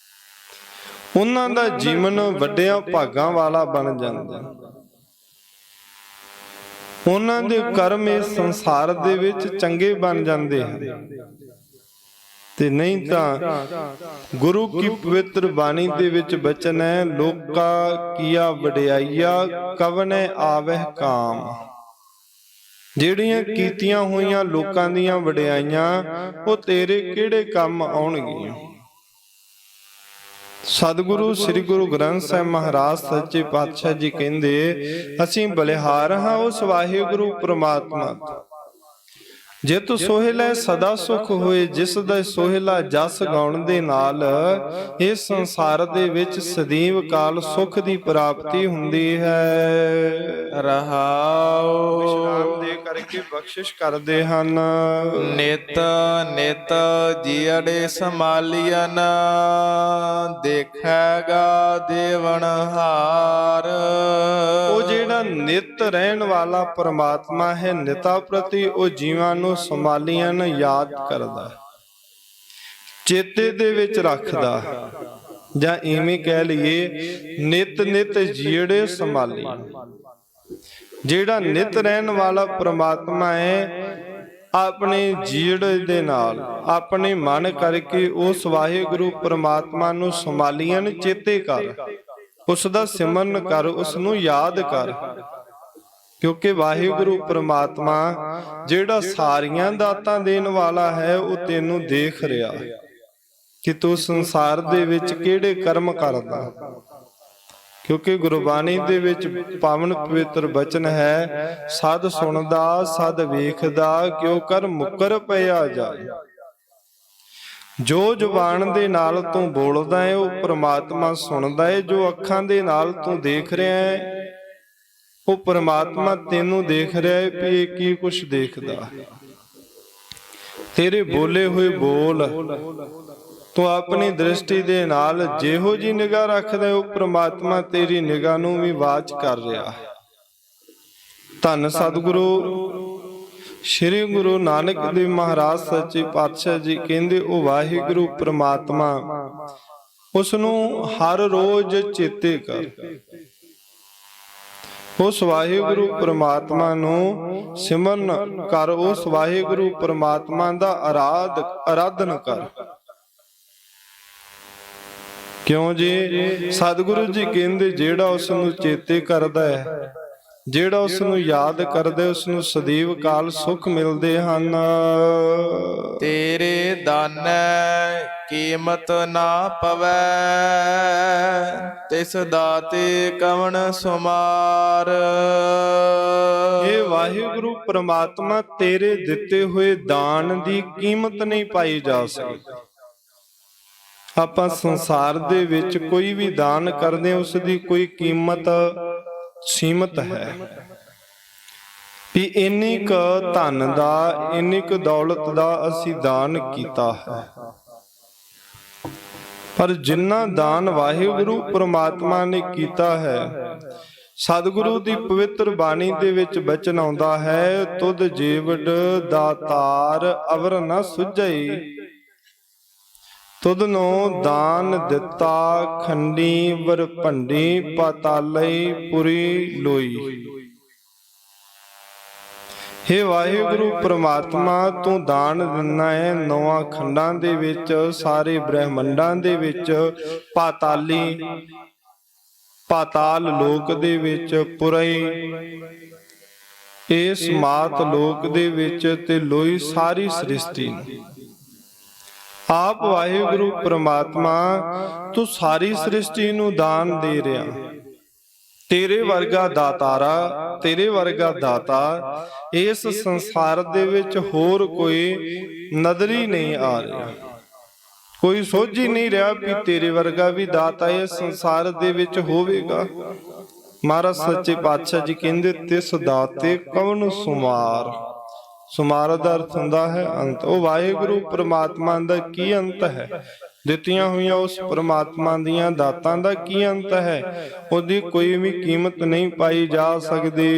ਉਹਨਾਂ ਦਾ ਜੀਵਨ ਵੱਡਿਆਂ ਭਾਗਾਂ ਵਾਲਾ ਬਣ ਜਾਂਦਾ, ਉਹਨਾਂ ਦੇ ਕਰਮ ਇਸ ਸੰਸਾਰ ਦੇ ਵਿੱਚ ਚੰਗੇ ਬਣ ਜਾਂਦੇ ਹਨ। ਤੇ ਨਹੀਂ ਤਾਂ ਗੁਰੂ ਕੀ ਪਵਿੱਤਰ ਬਾਣੀ ਦੇ ਵਿੱਚ ਬਚਨ ਹੈ, ਲੋਕਾ ਕੀਆ ਵਡਿਆਈਆ ਕਵਨੇ ਆਵਹਿ ਕਾਮ। ਜਿਹੜੀਆਂ ਕੀਤੀਆਂ ਹੋਈਆਂ ਲੋਕਾਂ ਦੀਆਂ ਵਡਿਆਈਆਂ ਉਹ ਤੇਰੇ ਕਿਹੜੇ ਕੰਮ ਆਉਣਗੀਆਂ। ਸਤਿਗੁਰੂ ਸ੍ਰੀ ਗੁਰੂ ਗ੍ਰੰਥ ਸਾਹਿਬ ਮਹਾਰਾਜ ਸੱਚੇ ਪਾਤਸ਼ਾਹ ਜੀ ਕਹਿੰਦੇ, ਅਸੀਂ ਬਲਿਹਾਰ ਹਾਂ ਉਸ ਵਾਹਿਗੁਰੂ ਪ੍ਰਮਾਤਮਾ ਤੋਂ, ਜਿਤ ਸੋਹਿਲਾ ਸਦਾ ਸੁਖ ਹੋਏ, ਜਿਸ ਦਾ ਸੋਹਿਲਾ ਜਸ ਗਾਉਣ ਦੇ ਨਾਲ ਇਸ ਸੰਸਾਰ ਦੇ ਵਿੱਚ ਸਦੀਵ ਕਾਲ ਸੁਖ ਦੀ ਪ੍ਰਾਪਤੀ ਹੁੰਦੀ ਹੈ। ਰਹਾਉ ਵਿਸ਼ਰਾਮ ਦੇ ਕਰਕੇ ਬਖਸ਼ਿਸ਼ ਕਰਦੇ ਹਨ। ਨਿਤ ਨਿਤ ਜੀੜੇ ਸੰਭਾਲੀਐਨ, ਦੇਖੈਗਾ ਦੇਵਨ ਹਾਰ। ਉਹ ਜਿਹੜਾ ਨਿਤ ਰਹਿਣ ਵਾਲਾ ਪ੍ਰਮਾਤਮਾ ਹੈ, ਨਿਤਾ ਪ੍ਰਤੀ ਉਹ ਜੀਵਾਂ ਨੂੰ ਸੰਭਾਲੀਆਂ ਨੂੰ ਯਾਦ ਕਰਦਾ, ਚੇਤੇ ਦੇ ਵਿੱਚ ਰੱਖਦਾ, ਜਾਂ ਇਵੇਂ ਕਹਿ ਲਈਏ ਨਿਤ ਨਿਤ ਜੀੜੇ ਸੰਭਾਲੀ। ਜਿਹੜਾ ਨਿਤ ਰਹਿਣ ਵਾਲਾ ਪ੍ਰਮਾਤਮਾ ਹੈ, ਆਪਣੇ ਜੀੜੇ ਦੇ ਨਾਲ ਆਪਣੇ ਮਨ ਕਰਕੇ ਉਸ ਵਾਹਿਗੁਰੂ ਪ੍ਰਮਾਤਮਾ ਨੂੰ ਸੰਭਾਲੀਆਂ ਨੂੰ ਚੇਤੇ ਕਰ, ਉਸ ਦਾ ਸਿਮਰਨ ਕਰ, ਉਸ ਨੂੰ ਯਾਦ ਕਰ। ਕਿਉਂਕਿ ਵਾਹਿਗੁਰੂ ਪ੍ਰਮਾਤਮਾ ਜਿਹੜਾ ਸਾਰੀਆਂ ਦਾਤਾਂ ਦੇਣ ਵਾਲਾ ਹੈ, ਉਹ ਤੈਨੂੰ ਦੇਖ ਰਿਹਾ ਕਿ ਤੂੰ ਸੰਸਾਰ ਦੇ ਵਿੱਚ ਕਿਹੜੇ ਕਰਮ ਕਰਦਾ। ਕਿਉਂਕਿ ਗੁਰਬਾਣੀ ਦੇ ਵਿੱਚ ਪਾਵਨ ਪਵਿੱਤਰ ਬਚਨ ਹੈ, ਸਦ ਸੁਣਦਾ ਸਦ ਵੇਖਦਾ ਕਿਉ ਕਰ ਮੁਕਰ ਪਿਆ ਜਾਏ। ਜੋ ਜ਼ੁਬਾਨ ਦੇ ਨਾਲ ਤੂੰ ਬੋਲਦਾ ਹੈ ਉਹ ਪ੍ਰਮਾਤਮਾ ਸੁਣਦਾ ਹੈ, ਜੋ ਅੱਖਾਂ ਦੇ ਨਾਲ ਤੂੰ ਦੇਖ ਰਿਹਾ ਹੈ ਉਹ ਪ੍ਰਮਾਤਮਾ ਤੈਨੂੰ ਦੇਖ ਰਿਹਾ ਹੈ ਵੀ ਇਹ ਕੀ ਕੁਛ ਦੇਖਦਾ ਹੈ। ਤੇਰੇ ਬੋਲੇ ਹੋਏ ਬੋਲ ਤੂੰ ਆਪਣੀ ਦ੍ਰਿਸ਼ਟੀ ਦੇ ਨਾਲ ਜਿਹੋ ਜੀ ਨਿਗਾਹ ਰੱਖਦਾ ਉਹ ਪ੍ਰਮਾਤਮਾ ਤੇਰੀ ਨਿਗਾਹ ਨੂੰ ਵੀ ਵਾਚ ਕਰ ਰਿਹਾ ਹੈ। ਧੰਨ ਸਤਿਗੁਰੂ ਸ਼੍ਰੀ ਗੁਰੂ ਨਾਨਕ ਦੇਵ ਮਹਾਰਾਜ ਸੱਚੇ ਪਾਤਸ਼ਾਹ ਜੀ ਕਹਿੰਦੇ ਉਹ ਵਾਹਿਗੁਰੂ ਪ੍ਰਮਾਤਮਾ ਉਸ ਨੂੰ ਹਰ ਰੋਜ਼ ਚੇਤੇ ਕਰ। ਉਸ ਵਾਹਿਗੁਰੂ ਪ੍ਰਮਾਤਮਾ ਨੂੰ ਸਿਮਰਨ ਕਰ, ਉਸ ਵਾਹਿਗੁਰੂ ਪ੍ਰਮਾਤਮਾ ਦਾ ਆਰਾਧਨ ਕਰ। ਕਿਉਂ ਜੀ? ਸਤਿਗੁਰੂ ਜੀ ਕਹਿੰਦੇ ਜਿਹੜਾ ਉਸ ਨੂੰ ਚੇਤੇ ਕਰਦਾ ਹੈ, ਜਿਹੜਾ ਉਸ ਨੂੰ ਯਾਦ ਕਰਦਾ ਉਸ ਨੂੰ ਸਦੀਵ ਕਾਲ ਸੁਖ ਮਿਲਦੇ ਹਨ। ਤੇਰੇ ਦਾਨੈ ਕੀਮਤ ਨਾ ਪਵੈ, ਤਿਸ ਦਾਤੇ ਕਵਣ ਸੁਮਾਰ। ਇਹ ਵਾਹਿਗੁਰੂ ਪ੍ਰਮਾਤਮਾ ਤੇਰੇ ਦਿੱਤੇ ਹੋਏ ਦਾਨ ਦੀ ਕੀਮਤ ਨਹੀਂ ਪਾਈ ਜਾ ਸਕਦੀ। ਆਪਾਂ ਸੰਸਾਰ ਦੇ ਵਿੱਚ ਕੋਈ ਵੀ ਦਾਨ ਕਰਦੇ ਹਾਂ ਉਸ ਦੀ ਕੋਈ ਕੀਮਤ ਸੀਮਤ ਹੈ ਵੀ ਇੰਨੀ ਕੁ ਧਨ ਦਾ, ਇੰਨੀ ਕੁ ਦੌਲਤ ਦਾ ਅਸੀਂ ਦਾਨ ਕੀਤਾ ਹੈ। ਪਰ ਜਿੰਨਾ ਦਾਨ ਵਾਹਿਗੁਰੂ ਪ੍ਰਮਾਤਮਾ ਨੇ ਕੀਤਾ ਹੈ, ਸਤਿਗੁਰੂ ਦੀ ਪਵਿੱਤਰ ਬਾਣੀ ਦੇ ਵਿੱਚ ਬਚਨ ਆਉਂਦਾ ਹੈ, ਤੁਧ ਜੀਵੜ ਦਾਤਾਰ ਅਵਰ ਨ ਸੁਝਈ, ਤੁਧਨੋ ਦਾਨ ਦਿੱਤਾ ਖੰਡੀ ਵਰ ਭੰਡੀ, ਪਾਤਾਲਈ ਪੁਰੀ ਲੋਈ। ਹੇ ਵਾਹਿਗੁਰੂ ਪ੍ਰਮਾਤਮਾ ਤੂੰ ਦਾਨ ਦਿੰਦਾ ਹੈ ਨੌਆਂ ਖੰਡਾਂ ਦੇ ਵਿੱਚ, ਸਾਰੇ ਬ੍ਰਹਿਮੰਡਾਂ ਦੇ ਵਿੱਚ, ਪਾਤਾਲ ਲੋਕ ਦੇ ਵਿੱਚ, ਪੁਰਈ ਇਸ ਮਾਤ ਲੋਕ ਦੇ ਵਿੱਚ, ਤੇ ਲੋਈ ਸਾਰੀ ਸ੍ਰਿਸ਼ਟੀ ਨੂੰ। ਆਪ ਵਾਹਿਗੁਰੂ ਪ੍ਰਮਾਤਮਾ ਤੂੰ ਸਾਰੀ ਸ੍ਰਿਸ਼ਟੀ ਨੂੰ ਦਾਨ ਦੇ ਰਿਹਾ। ਤੇਰੇ ਵਰਗਾ ਦਾਤਾਰਾ, ਤੇਰੇ ਵਰਗਾ ਦਾਤਾ ਇਸ ਸੰਸਾਰ ਦੇ ਵਿੱਚ ਹੋਰ ਕੋਈ ਨਜ਼ਰ ਹੀ ਨਹੀਂ ਆ ਰਿਹਾ। ਕੋਈ ਸੋਝ ਹੀ ਨਹੀਂ ਰਿਹਾ ਵੀ ਤੇਰੇ ਵਰਗਾ ਵੀ ਦਾਤਾ ਇਸ ਸੰਸਾਰ ਦੇ ਵਿੱਚ ਹੋਵੇਗਾ। ਮਹਾਰਾਜ ਸੱਚੇ ਪਾਤਸ਼ਾਹ ਜੀ ਕਹਿੰਦੇ ਤਿਸ ਦਾਤੇ ਕਵਣ ਸੁਮਾਰ। ਸੁਮਾਰ ਦਾ ਅਰਥ ਹੁੰਦਾ ਹੈ ਅੰਤ। ਉਹ ਵਾਹਿਗੁਰੂ ਪ੍ਰਮਾਤਮਾ ਦਾ ਕੀ ਅੰਤ ਹੈ? ਦਿੱਤੀਆਂ ਹੋਈਆਂ ਉਸ ਪ੍ਰਮਾਤਮਾ ਦੀਆਂ ਦਾਤਾਂ ਦਾ ਕੀ ਅੰਤ ਹੈ? ਉਹਦੀ ਕੋਈ ਵੀ ਕੀਮਤ ਨਹੀਂ ਪਾਈ ਜਾ ਸਕਦੀ।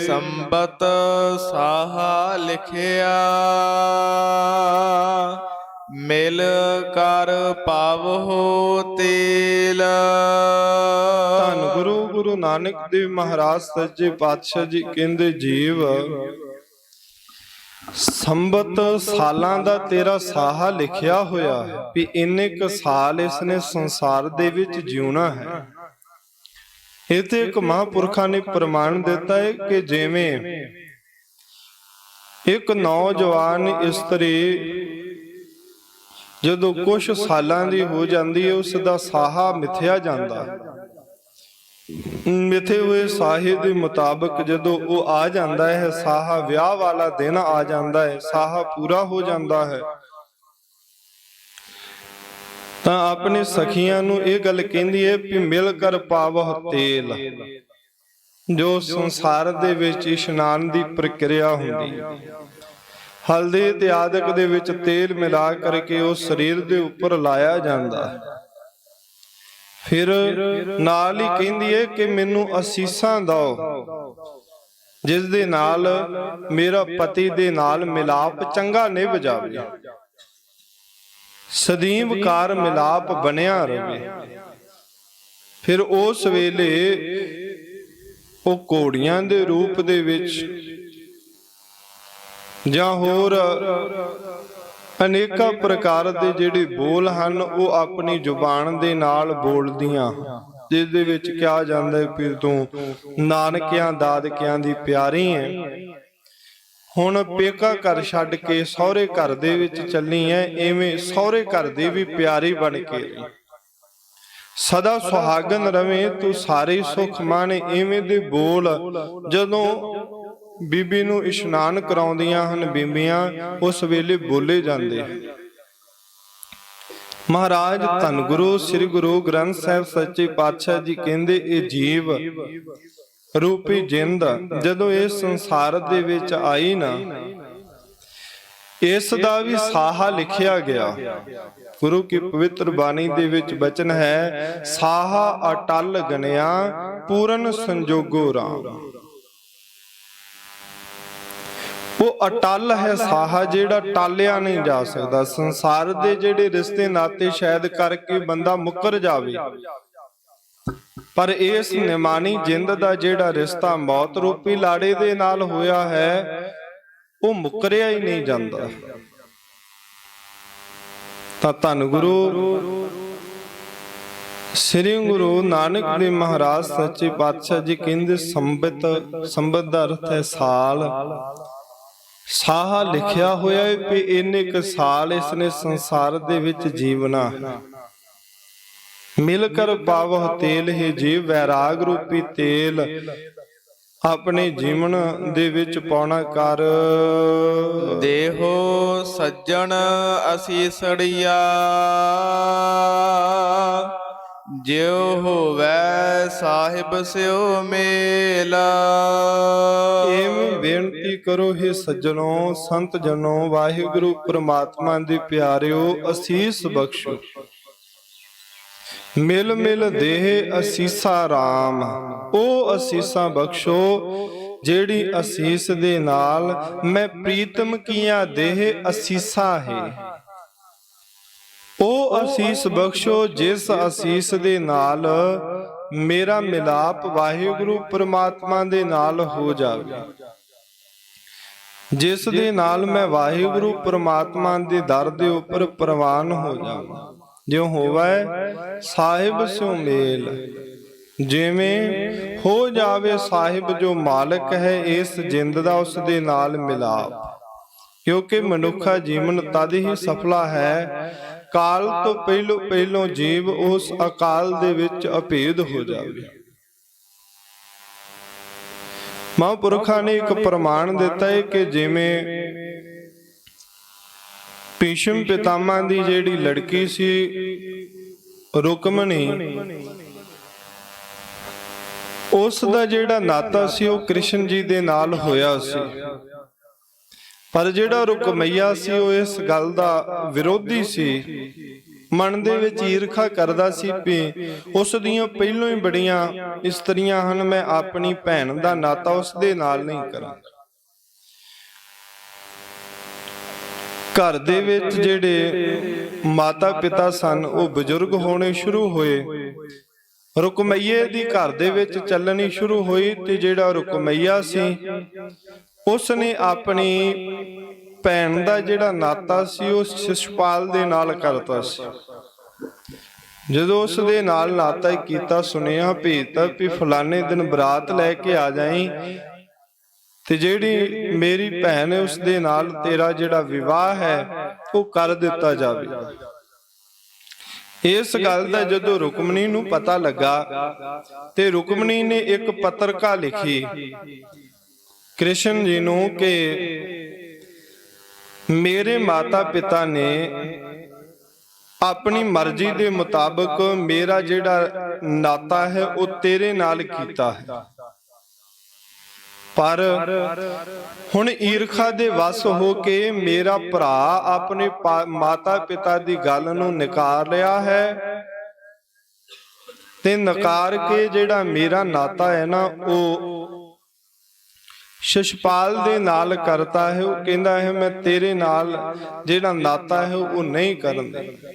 ਸੰਬਤ ਸਾਹਾ ਲਿਖਿਆ, ਮਿਲ ਕਰ ਪਾਵੋ ਤੇਲ। ਧੰਨ ਗੁਰੂ ਨਾਨਕ ਦੇਵ ਮਹਾਰਾਜ ਸੱਚੇ ਪਾਤਸ਼ਾਹ ਜੀ ਕਹਿੰਦੇ ਜੀਵ ਸੰਬਤ ਸਾਲਾਂ ਦਾ ਤੇਰਾ ਸਾਹਾ ਲਿਖਿਆ ਹੋਇਆ ਹੈ ਵੀ ਇੰਨੇ ਕੁ ਸਾਲ ਇਸ ਨੇ ਸੰਸਾਰ ਦੇ ਵਿੱਚ ਜਿਉਣਾ ਹੈ। ਇਹ ਤੇ ਇੱਕ ਮਹਾਂਪੁਰਖਾਂ ਨੇ ਪ੍ਰਮਾਣ ਦਿੱਤਾ ਹੈ ਕਿ ਜਿਵੇਂ ਇੱਕ ਨੌਜਵਾਨ ਇਸਤਰੀ ਜਦੋਂ ਕੁਝ ਸਾਲਾਂ ਦੀ ਹੋ ਜਾਂਦੀ ਹੈ ਉਸ ਦਾ ਸਾਹਾ ਮਿਥਿਆ ਜਾਂਦਾ ਹੈ। ਮਿਥੇ ਹੋਏ ਸਾਹੇ ਦੇ ਮੁਤਾਬਕ ਜਦੋਂ ਉਹ ਆ ਜਾਂਦਾ ਹੈ, ਸਾਹਾ ਵਿਆਹ ਵਾਲਾ ਦਿਨ ਆ ਜਾਂਦਾ ਹੈ, ਸਾਹਾ ਪੂਰਾ ਹੋ ਜਾਂਦਾ ਹੈ, ਤਾਂ ਆਪਣੇ ਸਖੀਆਂ ਨੂੰ ਇਹ ਗੱਲ ਕਹਿੰਦੀ ਹੈ ਕਿ ਮਿਲ ਕਰ ਪਾਵਹੁ ਤੇਲ। ਜੋ ਸੰਸਾਰ ਦੇ ਵਿੱਚ ਇਸ਼ਨਾਨ ਦੀ ਪ੍ਰਕਿਰਿਆ ਹੁੰਦੀ ਹੈ, ਹਲਦੀ ਤੇ ਆਦਿਕ ਦੇ ਵਿੱਚ ਤੇਲ ਮਿਲਾ ਕਰਕੇ ਉਹ ਸਰੀਰ ਦੇ ਉੱਪਰ ਲਾਇਆ ਜਾਂਦਾ ਹੈ। ਫਿਰ ਨਾਲ ਹੀ ਕਹਿੰਦੀ ਹੈ ਕਿ ਮੈਨੂੰ ਅਸੀਸਾਂ ਦਿਓ ਜਿਸ ਦੇ ਨਾਲ ਮੇਰਾ ਪਤੀ ਦੇ ਨਾਲ ਮਿਲਾਪ ਚੰਗਾ ਨਿਭ ਜਾਵੇ, ਸਦੀਵ ਕਾਰ ਮਿਲਾਪ ਬਣਿਆ ਰਹੇ। ਫਿਰ ਉਸ ਵੇਲੇ ਉਹ ਘੋੜੀਆਂ ਦੇ ਰੂਪ ਦੇ ਵਿੱਚ ਜਾਂ ਹੋਰ ਅਨੇਕਾਂ ਪ੍ਰਕਾਰ ਦੇ ਜਿਹੜੇ ਬੋਲ ਹਨ ਉਹ ਆਪਣੀ ਜ਼ੁਬਾਨ ਦੇ ਨਾਲ ਬੋਲਦੀਆਂ, ਜਿਸ ਦੇ ਵਿੱਚ ਕਿਹਾ ਜਾਂਦਾ ਹੈ ਕਿ ਤੂੰ ਨਾਨਕਿਆਂ ਦਾਦਕਿਆਂ ਦੀ ਪਿਆਰੀ ਹੈ, ਹੁਣ ਪੇਕਾ ਘਰ ਛੱਡ ਕੇ ਸਹੁਰੇ ਘਰ ਦੇ ਵਿੱਚ ਚੱਲੀ ਹੈ, ਐਵੇਂ ਸਹੁਰੇ ਘਰ ਦੀ ਵੀ ਪਿਆਰੀ ਬਣ ਕੇ ਰਹੀ। ਸਦਾ ਸੁਹਾਗਨ ਰਵੇਂ ਤੂੰ ਸਾਰੇ ਸੁਖ ਮਾਣੇ। ਇਵੇਂ ਦੇ ਬੋਲ ਜਦੋਂ ਬੀਬੀ ਨੂੰ ਇਸ਼ਨਾਨ ਕਰਾਉਂਦੀਆਂ ਹਨ ਬੀਬੀਆਂ, ਉਸ ਵੇਲੇ ਬੋਲੇ ਜਾਂਦੇ। ਮਹਾਰਾਜ ਧੰਨ ਗੁਰੂ ਸ੍ਰੀ ਗੁਰੂ ਗ੍ਰੰਥ ਸਾਹਿਬ ਸੱਚੇ ਪਾਤਸ਼ਾਹ ਜੀ ਕਹਿੰਦੇ, ਇਹ ਜੀਵ ਰੂਪੀ ਜਿੰਦ ਜਦੋਂ ਇਸ ਸੰਸਾਰ ਦੇ ਵਿੱਚ ਆਈ ਨਾ, ਇਸ ਦਾ ਵੀ ਸਾਹਾ ਲਿਖਿਆ ਗਿਆ। ਗੁਰੂ ਕੀ ਪਵਿੱਤਰ ਬਾਣੀ ਦੇ ਵਿੱਚ ਬਚਨ ਹੈ, ਸਾਹਾ ਅਟਲ ਗਨਿਆ ਪੂਰਨ ਸੰਜੋਗੋ ਰਾਮ। ਉਹ ਅਟਲ ਹੈ ਸਾਹਾ, ਜਿਹੜਾ ਟਾਲਿਆ ਨਹੀਂ ਜਾ ਸਕਦਾ। ਸੰਸਾਰ ਦੇ ਜਿਹੜੇ ਰਿਸ਼ਤੇ ਨਾਤੇ ਸ਼ਾਇਦ ਕਰਕੇ ਬੰਦਾ ਮੁੱਕਰ ਜਾਵੇ, ਪਰ ਇਸ ਨਿਮਾਣੀ ਜਿੰਦ ਦਾ ਜਿਹੜਾ ਰਿਸ਼ਤਾ ਮੌਤ ਰੂਪੀ ਲਾੜੇ ਦੇ ਨਾਲ ਹੋਇਆ ਹੈ, ਉਹ ਮੁੱਕਰਿਆ ਹੀ ਨਹੀਂ ਜਾਂਦਾ। ਤਾਂ ਧੰਨ ਗੁਰੂ ਸ੍ਰੀ ਗੁਰੂ ਨਾਨਕ ਦੇਵ ਮਹਾਰਾਜ ਸੱਚੇ ਪਾਤਸ਼ਾਹ ਜੀ ਕਹਿੰਦੇ, ਸੰਬਤ ਦਾ ਅਰਥ ਹੈ ਸਾਲ। ਸਾਹਾ ਲਿਖਿਆ ਹੋਇਆ ਹੈ ਵੀ ਇੰਨੇ ਕੁ ਸਾਲ ਇਸਨੇ ਸੰਸਾਰ ਦੇ ਵਿੱਚ ਜੀਵਨਾ। ਮਿਲ ਕਰ ਪਾਵਹ ਤੇਲ ਹੈ ਜੀਵ, ਵੈਰਾਗ ਰੂਪੀ ਤੇਲ ਆਪਣੇ ਜੀਵਨ ਦੇ ਵਿੱਚ ਪਾਉਣਾ ਕਰ। ਦੇਹੋ ਸੱਜਣ ਅਸੀਸੜੀਆ, ਜਿਉ ਹੋਵੈ ਸਾਹਿਬ ਸਿਉ ਮੇਲਾ। ਇਵੇਂ ਬੇਨਤੀ ਕਰੋ ਹੈ ਸੱਜਣੋ, ਸੰਤ ਜਨੋ, ਵਾਹਿਗੁਰੂ ਪ੍ਰਮਾਤਮਾ ਦੇ ਪਿਆਰਿਓ, ਅਸੀਸ ਬਖਸ਼ੋ। ਮਿਲ ਮਿਲ ਦੇਹ ਅਸੀਸਾਂ ਰਾਮ, ਉਹ ਅਸੀਸਾਂ ਬਖਸ਼ੋ ਜਿਹੜੀ ਅਸੀਸ ਦੇ ਨਾਲ ਮੈਂ ਪ੍ਰੀਤਮ ਕੀਆਂ ਦੇਹ ਅਸੀਸਾਂ ਹੈ। ਉਹ ਅਸੀਸ ਬਖਸ਼ੋ ਜਿਸ ਅਸੀਸ ਦੇ ਨਾਲ ਮੇਰਾ ਮਿਲਾਪ ਵਾਹਿਗੁਰੂ ਪ੍ਰਮਾਤਮਾ ਦੇ ਨਾਲ ਹੋ ਜਾਵੇ, ਜਿਸ ਦੇ ਨਾਲ ਮੈਂ ਵਾਹਿਗੁਰੂ ਪ੍ਰਮਾਤਮਾ ਦੇ ਦਰ ਦੇ ਉੱਪਰ ਪ੍ਰਵਾਨ ਹੋ ਜਾਵਾਂ। ਜਿਉ ਹੋਵੈ ਸਾਹਿਬ ਸਿਉ ਮੇਲ, ਜਿਵੇਂ ਹੋ ਜਾਵੇ ਸਾਹਿਬ ਜੋ ਮਾਲਕ ਹੈ ਇਸ ਜਿੰਦ ਦਾ, ਉਸ ਦੇ ਨਾਲ ਮਿਲਾਪ। ਕਿਉਂਕਿ ਮਨੁੱਖਾ ਜੀਵਨ ਤਦ ਹੀ ਸਫਲਾ ਹੈ ਕਾਲ ਤੋਂ ਪਹਿਲੋਂ ਜੀਵ ਉਸ ਅਕਾਲ ਦੇ ਵਿੱਚ ਅਭੇਦ ਹੋ ਜਾਵੇ। ਮਹਾਂਪੁਰਖਾਂ ਨੇ ਇੱਕ ਪ੍ਰਮਾਣ ਦਿੱਤਾ ਹੈ ਕਿ ਜਿਵੇਂ ਭੀਸ਼ਮ ਪਿਤਾਮਾ ਦੀ ਜਿਹੜੀ ਲੜਕੀ ਸੀ ਰੁਕਮਣੀ, ਉਸ ਦਾ ਜਿਹੜਾ ਨਾਤਾ ਸੀ ਉਹ ਕ੍ਰਿਸ਼ਨ ਜੀ ਦੇ ਨਾਲ ਹੋਇਆ ਸੀ। ਪਰ ਜਿਹੜਾ ਰੁਕਮਈਆ ਸੀ ਉਹ ਇਸ ਗੱਲ ਦਾ ਵਿਰੋਧੀ ਸੀ, ਮਨ ਦੇ ਵਿੱਚ ਈਰਖਾ ਕਰਦਾ ਸੀ ਵੀ ਉਸ ਦੀਆਂ ਪਹਿਲੋਂ ਹੀ ਬੜੀਆਂ ਇਸਤਰੀਆਂ ਹਨ, ਮੈਂ ਆਪਣੀ ਭੈਣ ਦਾ ਨਾਤਾ ਉਸ ਦੇ ਨਾਲ ਨਹੀਂ ਕਰਾਂ। ਘਰ ਦੇ ਵਿੱਚ ਜਿਹੜੇ ਮਾਤਾ ਪਿਤਾ ਸਨ ਉਹ ਬਜ਼ੁਰਗ ਹੋਣੇ ਸ਼ੁਰੂ ਹੋਏ। ਰੁਕਮਈਏ ਦੀ ਘਰ ਦੇ ਵਿੱਚ ਚੱਲਣੀ ਸ਼ੁਰੂ ਹੋਈ ਤੇ ਜਿਹੜਾ ਰੁਕਮਈਆ ਸੀ ਉਸ ਨੇ ਆਪਣੀ ਭੈਣ ਦਾ ਜਿਹੜਾ ਨਾਤਾ ਸੀ ਉਹ ਸ਼ਿਸ਼ਪਾਲ ਦੇ ਨਾਲ ਕਰਤਾ ਸੀ। ਜਦੋਂ ਉਸ ਦੇ ਨਾਲ ਨਾਤਾ ਕੀਤਾ, ਸੁਨੇਹਾ ਭੇਜਤਾ ਵੀ ਫਲਾਣੇ ਦਿਨ ਬਰਾਤ ਲੈ ਕੇ ਆ ਜਾਈਂ ਤੇ ਜਿਹੜੀ ਮੇਰੀ ਭੈਣ ਹੈ ਉਸ ਦੇ ਨਾਲ ਤੇਰਾ ਜਿਹੜਾ ਵਿਵਾਹ ਹੈ ਉਹ ਕਰ ਦਿੱਤਾ ਜਾਵੇ। ਇਸ ਗੱਲ ਦਾ ਜਦੋਂ ਰੁਕਮਣੀ ਨੂੰ ਪਤਾ ਲੱਗਾ ਤੇ ਰੁਕਮਣੀ ਨੇ ਇੱਕ ਪੱਤਰਕਾ ਲਿਖੀ ਕ੍ਰਿਸ਼ਨ ਜੀ ਨੂੰ ਕਿ ਮੇਰੇ ਮਾਤਾ ਪਿਤਾ ਨੇ ਆਪਣੀ ਮਰਜ਼ੀ ਦੇ ਮੁਤਾਬਕ ਮੇਰਾ ਜਿਹੜਾ ਨਾਤਾ ਹੈ ਉਹ ਤੇਰੇ ਨਾਲ ਕੀਤਾ ਹੈ, ਪਰ ਹੁਣ ਈਰਖਾ ਦੇ ਵਸ ਹੋ ਕੇ ਮੇਰਾ ਭਰਾ ਆਪਣੇ ਮਾਤਾ ਪਿਤਾ ਦੀ ਗੱਲ ਨੂੰ ਨਕਾਰ ਲਿਆ ਹੈ ਤੇ ਨਕਾਰ ਕੇ ਜਿਹੜਾ ਮੇਰਾ ਨਾਤਾ ਹੈ ਨਾ ਉਹ ਸ਼ਿਸ਼ਪਾਲ ਦੇ ਨਾਲ ਕਰਤਾ ਹੈ। ਉਹ ਕਹਿੰਦਾ ਹੈ ਮੈਂ ਤੇਰੇ ਨਾਲ ਜਿਹੜਾ ਨਾਤਾ ਹੈ ਉਹ ਨਹੀਂ ਕਰਨ ਦੇਣਾ।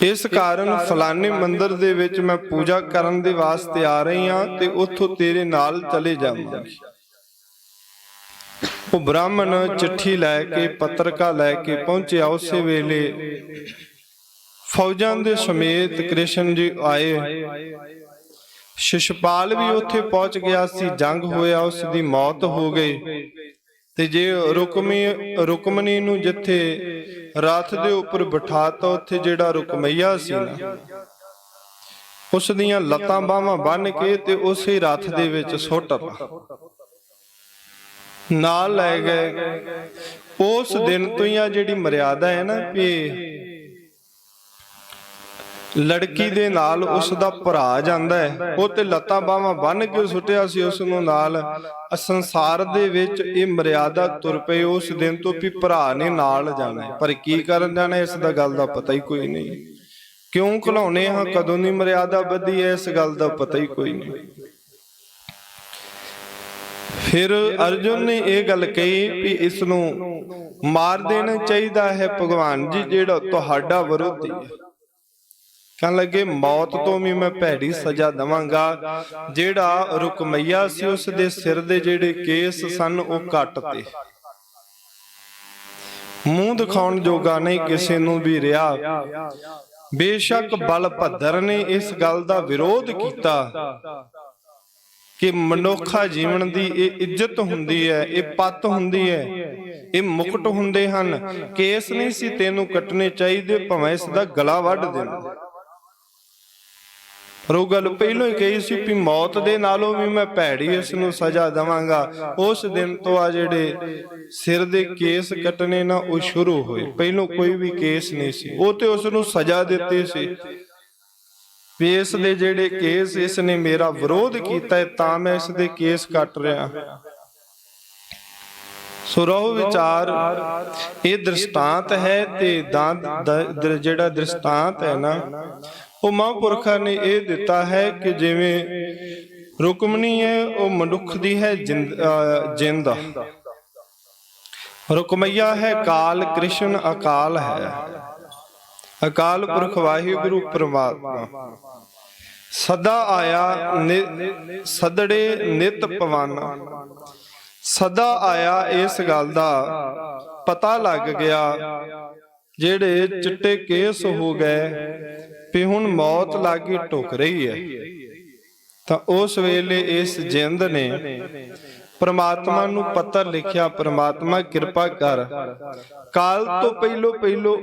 ਇਸ ਕਾਰਨ ਫਲਾਣੇ ਮੰਦਿਰ ਦੇ ਵਿੱਚ ਮੈਂ ਪੂਜਾ ਕਰਨ ਦੇ ਵਾਸਤੇ ਆ ਰਹੀ ਹਾਂ ਤੇ ਉੱਥੋਂ ਤੇਰੇ ਨਾਲ ਚਲੇ ਜਾਵਾਂਗੀ। ਉਹ ਬ੍ਰਾਹਮਣ ਚਿੱਠੀ ਲੈ ਕੇ ਪੱਤਰਕਾ ਲੈ ਕੇ ਪਹੁੰਚਿਆ। ਉਸੇ ਵੇਲੇ ਫੌਜਾਂ ਦੇ ਸਮੇਤ ਕ੍ਰਿਸ਼ਨ ਜੀ ਆਏ। ਸ਼ਿਸ਼ਪਾਲ ਵੀ ਉੱਥੇ ਪਹੁੰਚ ਗਿਆ ਸੀ। ਜੰਗ ਹੋਇਆ, ਉਸ ਦੀ ਮੌਤ ਹੋ ਗਈ। ਤੇ ਜੇ ਰੁਕਮਣੀ ਨੂੰ ਜਿੱਥੇ ਰਥ ਦੇ ਉੱਪਰ ਬਿਠਾਤਾ। ਉੱਥੇ ਜਿਹੜਾ ਰੁਕਮਈਆ ਸੀ ਨਾ, ਉਸ ਦੀਆਂ ਲੱਤਾਂ ਬਾਹਾਂ ਬੰਨ ਕੇ ਤੇ ਉਸੇ ਰਥ ਦੇ ਵਿੱਚ ਸੁੱਟਤਾ, ਨਾਲ ਲੈ ਗਏ। ਉਸ ਦਿਨ ਤੋਂ ਹੀ ਆ ਜਿਹੜੀ ਮਰਿਆਦਾ ਹੈ ਨਾ, ਵੀ ਲੜਕੀ ਦੇ ਨਾਲ ਉਸ ਦਾ ਭਰਾ ਜਾਂਦਾ ਹੈ, ਉਹ ਤੇ ਲੱਤਾਂ ਬਾਹਾਂ ਬੰਨ ਕੇ ਸੁੱਟਿਆ ਸੀ ਉਸ ਨੂੰ ਨਾਲ। ਸੰਸਾਰ ਦੇ ਵਿੱਚ ਇਹ ਮਰਿਆਦਾ ਤੁਰ ਪਈ ਉਸ ਦਿਨ ਤੋਂ ਵੀ ਭਰਾ ਨੇ ਨਾਲ ਜਾਣਾ, ਪਰ ਕੀ ਕਰਨ ਜਾਣਾ ਇਸ ਦਾ ਗੱਲ ਦਾ ਪਤਾ ਹੀ ਕੋਈ ਨਹੀਂ। ਕਿਉਂ ਘਲਾਉਨੇ ਹਾਂ, ਕਦੋਂ ਦੀ ਮਰਿਆਦਾ ਬੱਧੀ ਹੈ, ਇਸ ਗੱਲ ਦਾ ਪਤਾ ਹੀ ਕੋਈ ਨਹੀਂ। ਫਿਰ ਅਰਜੁਨ ਨੇ ਇਹ ਗੱਲ ਕਹੀ ਵੀ ਇਸ ਨੂੰ ਮਾਰ ਦੇਣਾ ਚਾਹੀਦਾ ਹੈ ਭਗਵਾਨ ਜੀ, ਜਿਹੜਾ ਤੁਹਾਡਾ ਵਿਰੋਧੀ ਹੈ। ਕਹਿਣ ਲੱਗੇ ਮੌਤ ਤੋਂ ਵੀ ਮੈਂ ਭੈੜੀ ਸਜ਼ਾ ਦੇਵਾਂਗਾ। ਜਿਹੜਾ ਰੁਕਮਈਆ ਸੀ ਉਸ ਦੇ ਸਿਰ ਦੇ ਜਿਹੜੇ ਕੇਸ ਸਨ ਉਹ ਕੱਟਤੇ, ਮੂੰਹ ਦਿਖਾਉਣ ਜੋਗਾ ਨਹੀਂ ਕਿਸੇ ਨੂੰ ਵੀ ਰਿਹਾ। ਬੇਸ਼ੱਕ ਬਲਭੱਦਰ ਨੇ ਇਸ ਗੱਲ ਦਾ ਵਿਰੋਧ ਕੀਤਾ ਕਿ ਮਨੁੱਖਾ ਜੀਵਨ ਦੀ ਇਹ ਇੱਜ਼ਤ ਹੁੰਦੀ ਹੈ, ਇਹ ਪੱਤ ਹੁੰਦੀ ਹੈ, ਇਹ ਮੁਕਟ ਹੁੰਦੇ ਹਨ। ਕੇਸ ਨਹੀਂ ਸੀ ਤੈਨੂੰ ਕੱਟਣੇ ਚਾਹੀਦੇ, ਭਾਵੇਂ ਇਸ ਦਾ ਗਲਾ ਵੱਢ ਦੇਣਾ। ਪਰ ਉਹ ਗੱਲ ਪਹਿਲਾਂ ਹੀ ਕਹੀ ਸੀ ਵੀ ਮੌਤ ਦੇ ਨਾਲੋਂ ਵੀ ਮੈਂ ਭੈੜੀ ਇਸ ਨੂੰ ਸਜ਼ਾ ਦੇਵਾਂਗਾ। ਉਸ ਦਿਨ ਤੋਂ ਆ ਜਿਹੜੇ ਸਿਰ ਦੇ ਕੇਸ ਕੱਟਣੇ ਨਾ ਉਹ ਸ਼ੁਰੂ ਹੋਏ। ਪਹਿਲਾਂ ਕੋਈ ਵੀ ਕੇਸ ਨਹੀਂ ਸੀ, ਉਹ ਤੇ ਉਸ ਨੂੰ ਸਜ਼ਾ ਦਿੱਤੀ ਸੀ ਵੀ ਇਸ ਦੇ ਜਿਹੜੇ ਕੇਸ, ਇਸ ਨੇ ਮੇਰਾ ਵਿਰੋਧ ਕੀਤਾ ਹੈ ਤਾਂ ਮੈਂ ਇਸ ਦੇ ਕੇਸ ਕੱਟ ਰਿਹਾ। ਸੋ ਰਹੋ ਵਿਚਾਰ, ਇਹ ਦ੍ਰਿਸ਼ਟਾਂਤ ਹੈ ਤੇ ਜਿਹੜਾ ਦ੍ਰਿਸ਼ਟਾਂਤ ਹੈ ਨਾ, ਉਹ ਮਹਾਂਪੁਰਖਾਂ ਨੇ ਇਹ ਦਿੱਤਾ ਹੈ ਕਿ ਜਿਵੇਂ ਰੁਕਮਣੀ ਹੈ ਉਹ ਮਨੁੱਖ ਦੀ ਹੈ ਜਿੰਦ, ਰੁਕਮਈਆ ਹੈ ਕਾਲ, ਕ੍ਰਿਸ਼ਨ ਅਕਾਲ ਹੈ। ਅਕਾਲ ਪੁਰਖ ਵਾਹਿਗੁਰੂ ਪ੍ਰਮਾਤਮਾ ਸਦਾ ਆਇਆ, ਸਦੜੇ ਨਿਤ ਪਵਾਨਾ। ਸਦਾ ਆਇਆ, ਇਸ ਗੱਲ ਦਾ ਪਤਾ ਲੱਗ ਗਿਆ। ਜਿਹੜੇ ਚਿੱਟੇ ਕੇਸ ਹੋ ਗਏ ਵੀ ਹੁਣ ਮੌਤ ਲਾਗੀ ਟੁਕ ਰਹੀ ਹੈ, ਤਾਂ ਉਸ ਵੇਲੇ ਇਸ ਜਿੰਦ ਨੇ ਪ੍ਰਮਾਤਮਾ ਨੂੰ ਪੱਤਰ ਲਿਖਿਆ, ਪ੍ਰਮਾਤਮਾ ਕਿਰਪਾ ਕਰ, ਕਾਲ ਤੋਂ ਪਹਿਲੋਂ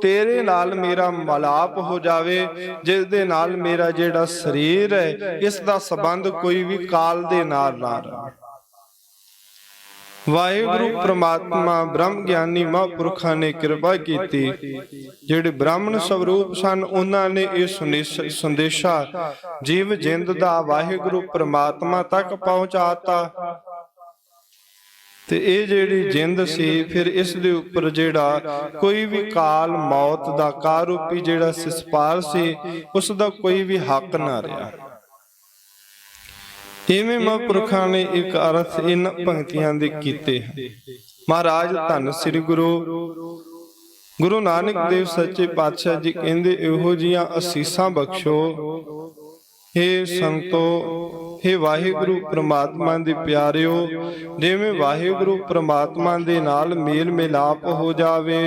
ਤੇਰੇ ਨਾਲ ਮੇਰਾ ਮਿਲਾਪ ਹੋ ਜਾਵੇ, ਜਿਸ ਦੇ ਨਾਲ ਮੇਰਾ ਜਿਹੜਾ ਸਰੀਰ ਹੈ ਇਸ ਦਾ ਸੰਬੰਧ ਕੋਈ ਵੀ ਕਾਲ ਦੇ ਨਾਲ ਨਾ ਰਹੇ। ਵਾਹਿਗੁਰੂ ਪ੍ਰਮਾਤਮਾ ਬ੍ਰਹਮ ਗਿਆਨੀ ਮਹਾਂਪੁਰਖਾਂ ਨੇ ਕਿਰਪਾ ਕੀਤੀ। ਜਿਹੜੇ ਬ੍ਰਾਹਮਣ ਸਵਰੂਪ ਸਨ ਉਹਨਾਂ ਨੇ ਇਹ ਸੰਦੇਸ਼ਾ ਜੀਵ ਜਿੰਦ ਦਾ ਵਾਹਿਗੁਰੂ ਪ੍ਰਮਾਤਮਾ ਤੱਕ ਪਹੁੰਚਾਤਾ। ਤੇ ਇਹ ਜਿਹੜੀ ਜਿੰਦ ਸੀ, ਫਿਰ ਇਸ ਦੇ ਉੱਪਰ ਜਿਹੜਾ ਕੋਈ ਵੀ ਕਾਲ ਮੌਤ ਦਾ ਕਾਰੂਪੀ ਜਿਹੜਾ ਸਿਸਪਾਲ ਸੀ, ਉਸ ਦਾ ਕੋਈ ਵੀ ਹੱਕ ਨਾ ਰਿਹਾ। ਇਵੇਂ ਮਹਾਂਪੁਰਖਾਂ ਨੇ ਇੱਕ ਅਰਥ ਇਹਨਾਂ ਪੰਕਤੀਆਂ ਦੇ ਕੀਤੇ ਹਨ। ਮਹਾਰਾਜ ਧੰਨ ਸ੍ਰੀ ਗੁਰੂ ਨਾਨਕ ਦੇਵ ਸੱਚੇ ਪਾਤਸ਼ਾਹ ਜੀ ਕਹਿੰਦੇ, ਇਹੋ ਜੀਆਂ ਅਸੀਸਾਂ ਬਖਸ਼ੋ ਹੇ ਸੰਤੋ, ਹੇ ਵਾਹਿਗੁਰੂ ਪ੍ਰਮਾਤਮਾ ਦੇ ਪਿਆਰਿਓ, ਜਿਵੇਂ ਵਾਹਿਗੁਰੂ ਪ੍ਰਮਾਤਮਾ ਦੇ ਨਾਲ ਮੇਲ ਮਿਲਾਪ ਹੋ ਜਾਵੇ।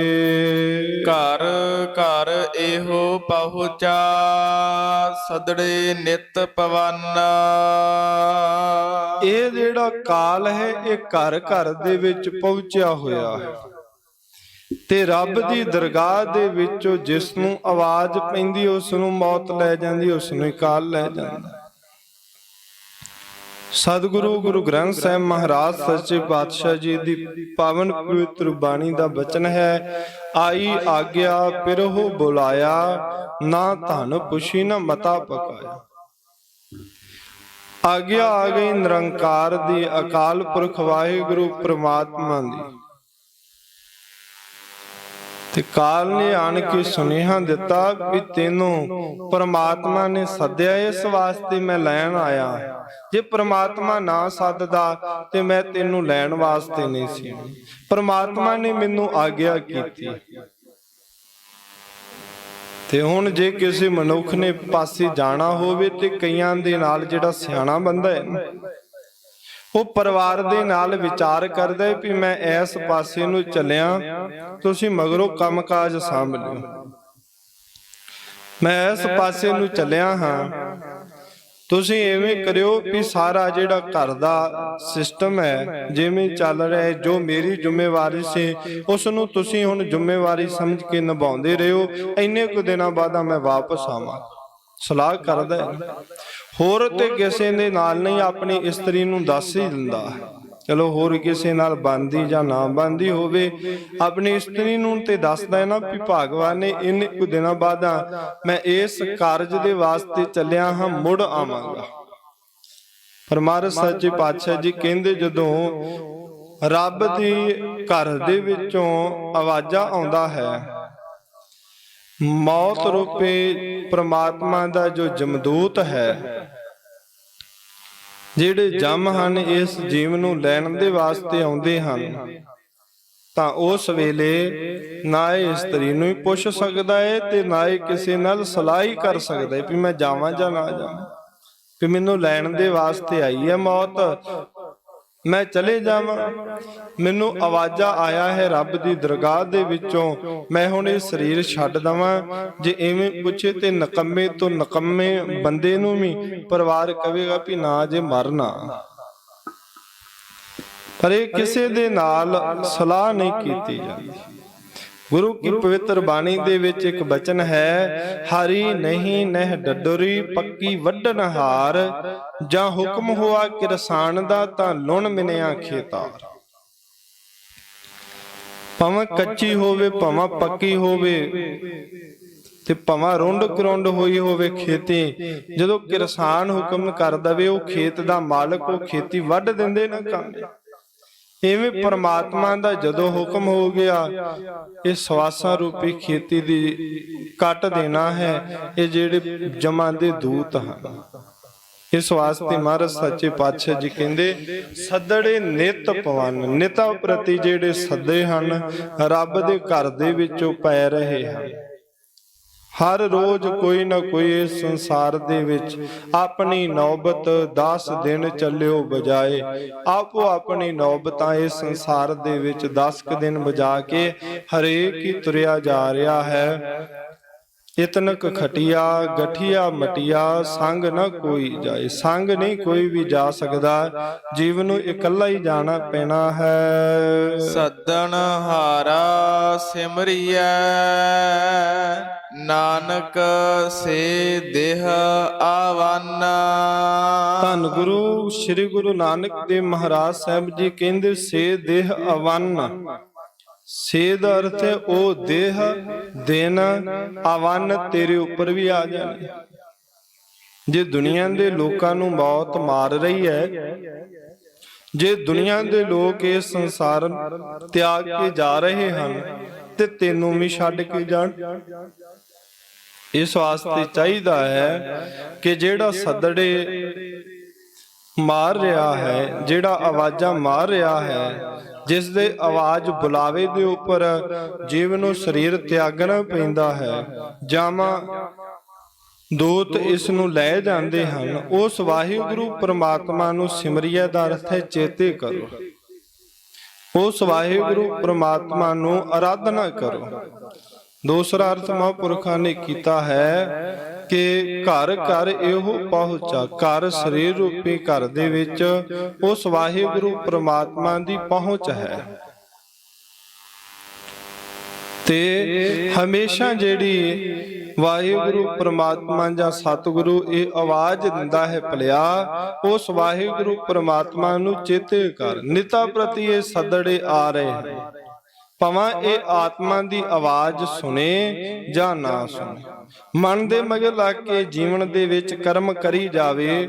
ਘਰ ਘਰ ਇਹੋ ਪਹੁੰਚਾ, ਸਦੜੇ ਨਿਤ ਪਵਾਨਾ। ਇਹ ਜਿਹੜਾ ਕਾਲ ਹੈ ਇਹ ਘਰ ਘਰ ਦੇ ਵਿੱਚ ਪਹੁੰਚਿਆ ਹੋਇਆ ਹੈ, ਤੇ ਰੱਬ ਦੀ ਦਰਗਾਹ ਦੇ ਵਿੱਚੋਂ ਜਿਸ ਨੂੰ ਆਵਾਜ਼ ਪੈਂਦੀ ਉਸ ਨੂੰ ਮੌਤ ਲੈ ਜਾਂਦੀ, ਉਸ ਨੂੰ ਕਾਲ ਲੈ ਜਾਂਦਾ। ਸਤਿਗੁਰੂ ਗੁਰੂ ਗ੍ਰੰਥ ਸਾਹਿਬ ਮਹਾਰਾਜ ਸੱਚੇ ਪਾਤਸ਼ਾਹ ਜੀ ਦੀ ਪਾਵਨ ਪਵਿੱਤਰ ਬਾਣੀ ਦਾ ਬਚਨ ਹੈ, ਆਈ ਆਗਿਆ ਪਿਰਹੁ ਬੁਲਾਇਆ, ਨਾ ਧਨ ਪੁਛੀ ਨਾ ਮਤਾ ਪਕਾਇਆ। ਆਗਿਆ ਆ ਗਈ ਨਿਰੰਕਾਰ ਦੀ, ਅਕਾਲ ਪੁਰਖ ਵਾਹਿਗੁਰੂ ਪ੍ਰਮਾਤਮਾ ਦੀ, ਤੇ ਕਾਲ ਨੇ ਆਣ ਕੇ ਸੁਨੇਹਾ ਦਿੱਤਾ ਵੀ ਤੈਨੂੰ ਪ੍ਰਮਾਤਮਾ ਨੇ ਸੱਦਿਆ, ਇਸ ਵਾਸਤੇ ਮੈਂ ਲੈਣ ਆਇਆ। ਜੇ ਪ੍ਰਮਾਤਮਾ ਨਾ ਸੱਦਦਾ ਤੇ ਮੈਂ ਤੈਨੂੰ ਲੈਣ ਵਾਸਤੇ ਨਹੀਂ ਸੀ। ਪ੍ਰਮਾਤਮਾ ਨੇ ਮੈਨੂੰ ਆਗਿਆ ਕੀਤੀ। ਤੇ ਹੁਣ ਜੇ ਕਿਸੇ ਮਨੁੱਖ ਨੇ ਪਾਸੇ ਜਾਣਾ ਹੋਵੇ ਤੇ ਕਈਆਂ ਦੇ ਨਾਲ ਜਿਹੜਾ ਸਿਆਣਾ ਬੰਦਾ ਹੈ ਨਾ, ਉਹ ਪਰਿਵਾਰ ਦੇ ਨਾਲ ਵਿਚਾਰ ਕਰਦਾ ਹੈ ਵੀ ਮੈਂ ਇਸ ਪਾਸੇ ਨੂੰ ਚੱਲਿਆ, ਤੁਸੀਂ ਮਗਰੋਂ ਕੰਮਕਾਜ ਸਾਂਭ ਲਿਓ। ਮੈਂ ਇਸ ਪਾਸੇ ਨੂੰ ਚੱਲਿਆ ਹਾਂ ਤੁਸੀਂ ਐਵੇਂ ਕਰਿਓ ਵੀ ਸਾਰਾ ਜਿਹੜਾ ਘਰ ਦਾ ਸਿਸਟਮ ਹੈ ਜਿਵੇਂ ਚੱਲ ਰਿਹਾ ਹੈ, ਜੋ ਮੇਰੀ ਜ਼ਿੰਮੇਵਾਰੀ ਸੀ ਉਸ ਨੂੰ ਤੁਸੀਂ ਹੁਣ ਜ਼ਿੰਮੇਵਾਰੀ ਸਮਝ ਕੇ ਨਿਭਾਉਂਦੇ ਰਹੋ। ਇੰਨੇ ਕੁ ਦਿਨਾਂ ਬਾਅਦ ਮੈਂ ਵਾਪਸ ਆਵਾਂ। ਸਲਾਹ ਕਰਦਾ ਹੈ। ਹੋਰ ਤੇ ਕਿਸੇ ਦੇ ਨਾਲ ਨਹੀਂ, ਆਪਣੀ ਇਸਤਰੀ ਨੂੰ ਦੱਸ ਹੀ ਦਿੰਦਾ। ਚਲੋ ਹੋਰ ਕਿਸੇ ਨਾਲ ਬਣਦੀ ਜਾਂ ਨਾ ਬਣਦੀ ਹੋਵੇ, ਆਪਣੀ ਇਸਤਰੀ ਨੂੰ ਤੇ ਦੱਸਦਾ ਹੈ ਨਾ ਵੀ ਭਗਵਾਨ ਨੇ ਇੰਨੇ ਕੁ ਦਿਨਾਂ ਬਾਅਦ ਮੈਂ ਇਸ ਕਾਰਜ ਦੇ ਵਾਸਤੇ ਚੱਲਿਆ ਹਾਂ, ਮੁੜ ਆਵਾਂਗਾ। ਪਰ ਮਹਾਰਾਜ ਸੱਚੇ ਪਾਤਸ਼ਾਹ ਜੀ ਕਹਿੰਦੇ ਜਦੋਂ ਰੱਬ ਦੀ ਘਰ ਦੇ ਵਿੱਚੋਂ ਆਵਾਜ਼ਾਂ ਆਉਂਦਾ ਹੈ, ਮੌਤ ਰੂਪੀ ਪ੍ਰਮਾਤਮਾ ਦਾ ਜੋ ਜਮਦੂਤ ਹੈ, ਜਿਹੜੇ ਜਮ ਹਨ ਇਸ ਜੀਵ ਨੂੰ ਲੈਣ ਦੇ ਵਾਸਤੇ ਆਉਂਦੇ ਹਨ, ਤਾਂ ਉਸ ਵੇਲੇ ਨਾ ਇਹ ਇਸਤਰੀ ਨੂੰ ਹੀ ਪੁੱਛ ਸਕਦਾ ਹੈ ਤੇ ਨਾ ਹੀ ਕਿਸੇ ਨਾਲ ਸਲਾਹ ਹੀ ਕਰ ਸਕਦਾ ਹੈ ਵੀ ਮੈਂ ਜਾਵਾਂ ਜਾਂ ਨਾ ਜਾਵਾਂ, ਕਿ ਮੈਨੂੰ ਲੈਣ ਦੇ ਵਾਸਤੇ ਆਈ ਹੈ ਮੌਤ, ਮੈਂ ਚਲੇ ਜਾਵਾਂ। ਮੈਨੂੰ ਆਵਾਜ਼ਾਂ ਆਇਆ ਹੈ ਰੱਬ ਦੀ ਦਰਗਾਹ ਦੇ ਵਿੱਚੋਂ, ਮੈਂ ਹੁਣ ਇਹ ਸਰੀਰ ਛੱਡ ਦਵਾਂ। ਜੇ ਐਵੇਂ ਪੁੱਛੇ ਤੇ ਨਕੰਮੇ ਤੋਂ ਨਕੰਮੇ ਬੰਦੇ ਨੂੰ ਵੀ ਪਰਿਵਾਰ ਕਹੇਗਾ ਵੀ ਨਾ ਜੇ ਮਰਨਾ। ਪਰ ਇਹ ਕਿਸੇ ਦੇ ਨਾਲ ਸਲਾਹ ਨਹੀਂ ਕੀਤੀ ਜਾਂਦੀ। ਗੁਰੂ ਕੀ ਪਵਿੱਤਰ ਬਾਣੀ ਦੇ ਵਿੱਚ ਇੱਕ ਬਚਨ ਹੈ, ਹਰੀ ਨਹੀਂ ਨਹਿ ਡਡੋਰੀ ਪੱਕੀ ਵੱਢਣ ਹਾਰ, ਜਾਂ ਹੁਕਮ ਹੋਆ ਕਿਰਸਾਨ ਦਾ ਤਾਂ ਲੁਣ ਮਿਨਿਆ ਖੇਤਾਰ। ਭਾਵੇਂ ਕੱਚੀ ਹੋਵੇ ਭਾਵੇਂ ਪੱਕੀ ਹੋਵੇ ਤੇ ਭਾਵੇਂ ਰੁੰਡ ਕਰੁੰਡ ਹੋਈ ਹੋਵੇ ਖੇਤੀ, ਜਦੋਂ ਕਿਰਸਾਨ ਹੁਕਮ ਕਰ ਦਵੇ ਉਹ ਖੇਤ ਦਾ ਮਾਲਕ ਉਹ ਖੇਤੀ ਵੱਢ ਦਿੰਦੇ ਨਾ ਕਾਂਦੇ। ਇਵੇਂ ਪਰਮਾਤਮਾ ਦਾ ਜਦੋਂ ਹੁਕਮ ਹੋ ਗਿਆ, ਇਹ ਸਵਾਸਾਂ ਰੂਪੀ ਖੇਤੀ ਦੀ ਕੱਟ ਦੇਣਾ ਹੈ। ਇਹ ਜਿਹੜੇ ਜਮਾਂ ਦੇ ਦੂਤ ਹਨ, ਇਸ ਵਾਸਤੇ ਮਹਾਰਾਜ ਸੱਚੇ ਪਾਤਸ਼ਾਹ ਜੀ ਕਹਿੰਦੇ ਸੱਦੜੇ ਨਿਤ ਪਵਨ। ਨਿਤਾ ਪ੍ਰਤੀ ਜਿਹੜੇ ਸੱਦੇ ਹਨ ਰੱਬ ਦੇ ਘਰ ਦੇ ਵਿੱਚੋਂ ਪੈ ਰਹੇ ਹਨ। ਹਰ ਰੋਜ਼ ਕੋਈ ਨਾ ਕੋਈ ਇਸ ਸੰਸਾਰ ਦੇ ਵਿੱਚ ਆਪਣੀ ਨੌਬਤ 10 ਦਿਨ ਚੱਲਿਓ ਬਜਾਏ, ਆਪੋ ਆਪਣੀ ਨੌਬਤਾਂ ਇਸ ਸੰਸਾਰ ਦੇ ਵਿੱਚ 10 ਦਿਨ ਬਜਾ ਕੇ ਹਰੇਕ ਹੀ ਤੁਰਿਆ ਜਾ ਰਿਹਾ ਹੈ। ਇਤਨਕ ਖਟਿਆ ਗਠੀਆ ਮਟਿਆ ਸੰਗ ਨਾ ਕੋਈ ਜਾਏ। ਸੰਗ ਨਹੀਂ ਕੋਈ ਵੀ ਜਾ ਸਕਦਾ, ਜੀਵਨ ਨੂੰ ਇਕੱਲਾ ਹੀ ਜਾਣਾ ਪੈਣਾ ਹੈ। ਸੱਦਣ ਹਾਰਾ ਸਿਮਰਿਐ ਨਾਨਕ ਸੇ ਦੇਹ ਆਵਨ। ਧੰਨ ਗੁਰੂ ਸ੍ਰੀ ਗੁਰੂ ਨਾਨਕ ਦੇਵ ਮਹਾਰਾਜ ਸਾਹਿਬ ਜੀ ਕਹਿੰਦੇ ਸੇ ਦੇਹ ਅਵੰਨ। ਸੇ ਦਾ ਅਰਥ ਹੈ ਉਹ ਦੇਹ, ਦਿਨ, ਅਵੰਨ ਤੇਰੇ ਉੱਪਰ ਵੀ ਆ ਜਾਣੇ। ਜੇ ਦੁਨੀਆ ਦੇ ਲੋਕਾਂ ਨੂੰ ਮੌਤ ਮਾਰ ਰਹੀ ਹੈ, ਜੇ ਦੁਨੀਆ ਦੇ ਲੋਕ ਇਸ ਸੰਸਾਰ ਤਿਆਗ ਕੇ ਜਾ ਰਹੇ ਹਨ ਤੇ ਤੈਨੂੰ ਵੀ ਛੱਡ ਕੇ ਜਾਣ। ਇਸ ਵਾਸਤੇ ਚਾਹੀਦਾ ਹੈ ਕਿ ਜਿਹੜਾ ਸੱਦੜੇ ਮਾਰ ਰਿਹਾ ਹੈ, ਜਿਹੜਾ ਆਵਾਜ਼ਾਂ ਮਾਰ ਰਿਹਾ ਹੈ, ਜਿਸ ਦੇ ਆਵਾਜ਼ ਬੁਲਾਵੇ ਦੇ ਉੱਪਰ ਜੀਵ ਨੂੰ ਸਰੀਰ ਤਿਆਗਣਾ ਪੈਂਦਾ ਹੈ, ਜਾਵਾਂ ਦੂਤ ਇਸ ਨੂੰ ਲੈ ਜਾਂਦੇ ਹਨ, ਉਸ ਵਾਹਿਗੁਰੂ ਪ੍ਰਮਾਤਮਾ ਨੂੰ ਸਿਮਰਿਆ ਦਾ ਅਰਥ ਹੈ ਚੇਤੇ ਕਰੋ। ਉਸ ਵਾਹਿਗੁਰੂ ਪ੍ਰਮਾਤਮਾ ਨੂੰ ਆਰਾਧਨਾ ਕਰੋ। ਦੂਸਰਾ ਅਰਥ ਮਹਾਂਪੁਰਖਾਂ ਨੇ ਕੀਤਾ ਹੈ ਕਿ ਘਰ ਘਰ ਇਹੋ ਪਹੁੰਚਾ। ਘਰ ਸਰੀਰ ਰੂਪੀ ਘਰ ਦੇ ਵਿੱਚ ਉਸ ਵਾਹਿਗੁਰੂ ਪ੍ਰਮਾਤਮਾ ਦੀ ਪਹੁੰਚ ਹੈ। ਤੇ ਹਮੇਸ਼ਾ ਜਿਹੜੀ ਵਾਹਿਗੁਰੂ ਪ੍ਰਮਾਤਮਾ ਜਾਂ ਸਤਿਗੁਰੂ ਇਹ ਆਵਾਜ਼ ਦਿੰਦਾ ਹੈ ਭਲਿਆ, ਉਸ ਵਾਹਿਗੁਰੂ ਪ੍ਰਮਾਤਮਾ ਨੂੰ ਚੇਤੇ ਕਰ। ਨਿਤਾ ਪ੍ਰਤੀ ਇਹ ਸੱਦੜੇ ਆ ਰਹੇ ਹਨ, ਭਾਵੇਂ ਇਹ ਆਤਮਾ ਦੀ ਆਵਾਜ਼ ਸੁਣੇ ਜਾਂ ਨਾ ਸੁਣੇ। ਮਨ ਦੇ ਮਗਰ ਲੱਗ ਕੇ ਜੀਵਨ ਦੇ ਵਿੱਚ ਕਰਮ ਕਰੀ ਜਾਵੇ,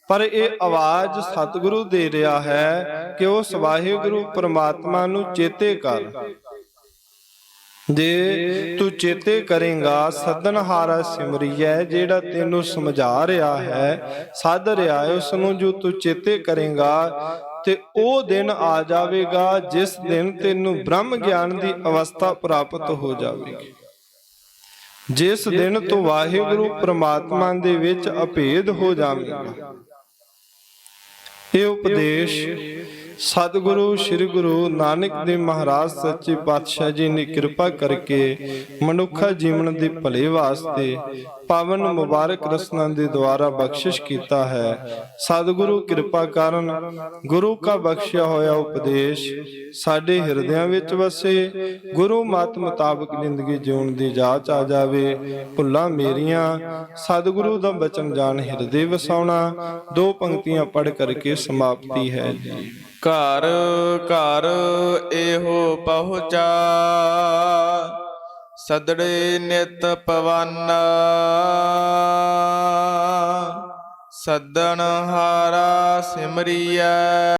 ਪਰ ਇਹ ਆਵਾਜ਼ ਸਤਿਗੁਰੂ ਦੇ ਰਿਹਾ ਹੈ ਕਿ ਉਸ ਵਾਹਿਗੁਰੂ ਪ੍ਰਮਾਤਮਾ ਨੂੰ ਚੇਤੇ ਕਰ। ਜੇ ਤੂੰ ਚੇਤੇ ਕਰੇਗਾ, ਸੱਦਣਹਾਰਾ ਸਿਮਰਿਐ, ਜਿਹੜਾ ਤੈਨੂੰ ਸਮਝਾ ਰਿਹਾ ਹੈ, ਸੱਦ ਰਿਹਾ ਹੈ, ਉਸ ਨੂੰ ਜੋ ਤੂੰ ਚੇਤੇ ਕਰੇਗਾ ਤੇ ਉਹ ਦਿਨ ਆ ਜਾਵੇਗਾ ਜਿਸ ਦਿਨ ਤੈਨੂੰ ਬ੍ਰਹਮ ਗਿਆਨ ਦੀ ਅਵਸਥਾ ਪ੍ਰਾਪਤ ਹੋ ਜਾਵੇਗੀ। ਜਿਸ ਦਿਨ ਤੂੰ ਵਾਹਿਗੁਰੂ ਪ੍ਰਮਾਤਮਾ ਦੇ ਵਿੱਚ ਅਭੇਦ ਹੋ ਜਾਵੇਗਾ। ਇਹ ਉਪਦੇਸ਼ ਸਤਿਗੁਰੂ ਸ੍ਰੀ ਗੁਰੂ ਨਾਨਕ ਦੇਵ ਮਹਾਰਾਜ ਸੱਚੇ ਪਾਤਸ਼ਾਹ ਜੀ ਨੇ ਕਿਰਪਾ ਕਰਕੇ ਮਨੁੱਖਾ ਜੀਵਨ ਦੇ ਭਲੇ ਵਾਸਤੇ ਪਾਵਨ ਮੁਬਾਰਕ ਰਸਨਾ ਦੇ ਦੁਆਰਾ ਬਖਸ਼ਿਸ਼ ਕੀਤਾ ਹੈ। ਸਤਿਗੁਰੂ ਕਿਰਪਾ ਕਰਨ ਗੁਰੂ ਕਾ ਬਖਸ਼ਿਆ ਹੋਇਆ ਉਪਦੇਸ਼ ਸਾਡੇ ਹਿਰਦਿਆਂ ਵਿੱਚ ਵਸੇ, ਗੁਰੂ ਮਤ ਮੁਤਾਬਕ ਜ਼ਿੰਦਗੀ ਜਿਉਣ ਦੀ ਜਾਚ ਆ ਜਾਵੇ। ਭੁੱਲਾਂ ਮੇਰੀਆਂ ਸਤਿਗੁਰੂ ਦਾ ਬਚਨ ਜਾਣ ਹਿਰਦੇ ਵਸਾਉਣਾ। 2 ਪੰਕਤੀਆਂ ਪੜ੍ਹ ਕਰਕੇ ਸਮਾਪਤੀ ਹੈ ਜੀ। ਘਰ ਘਰ ਇਹੋ ਪਹੁੰਚਾ, ਸਦੜੇ ਨਿਤ ਪਵਨ, ਸੱਦਣ ਹਾਰਾ ਸਿਮਰੀਐ।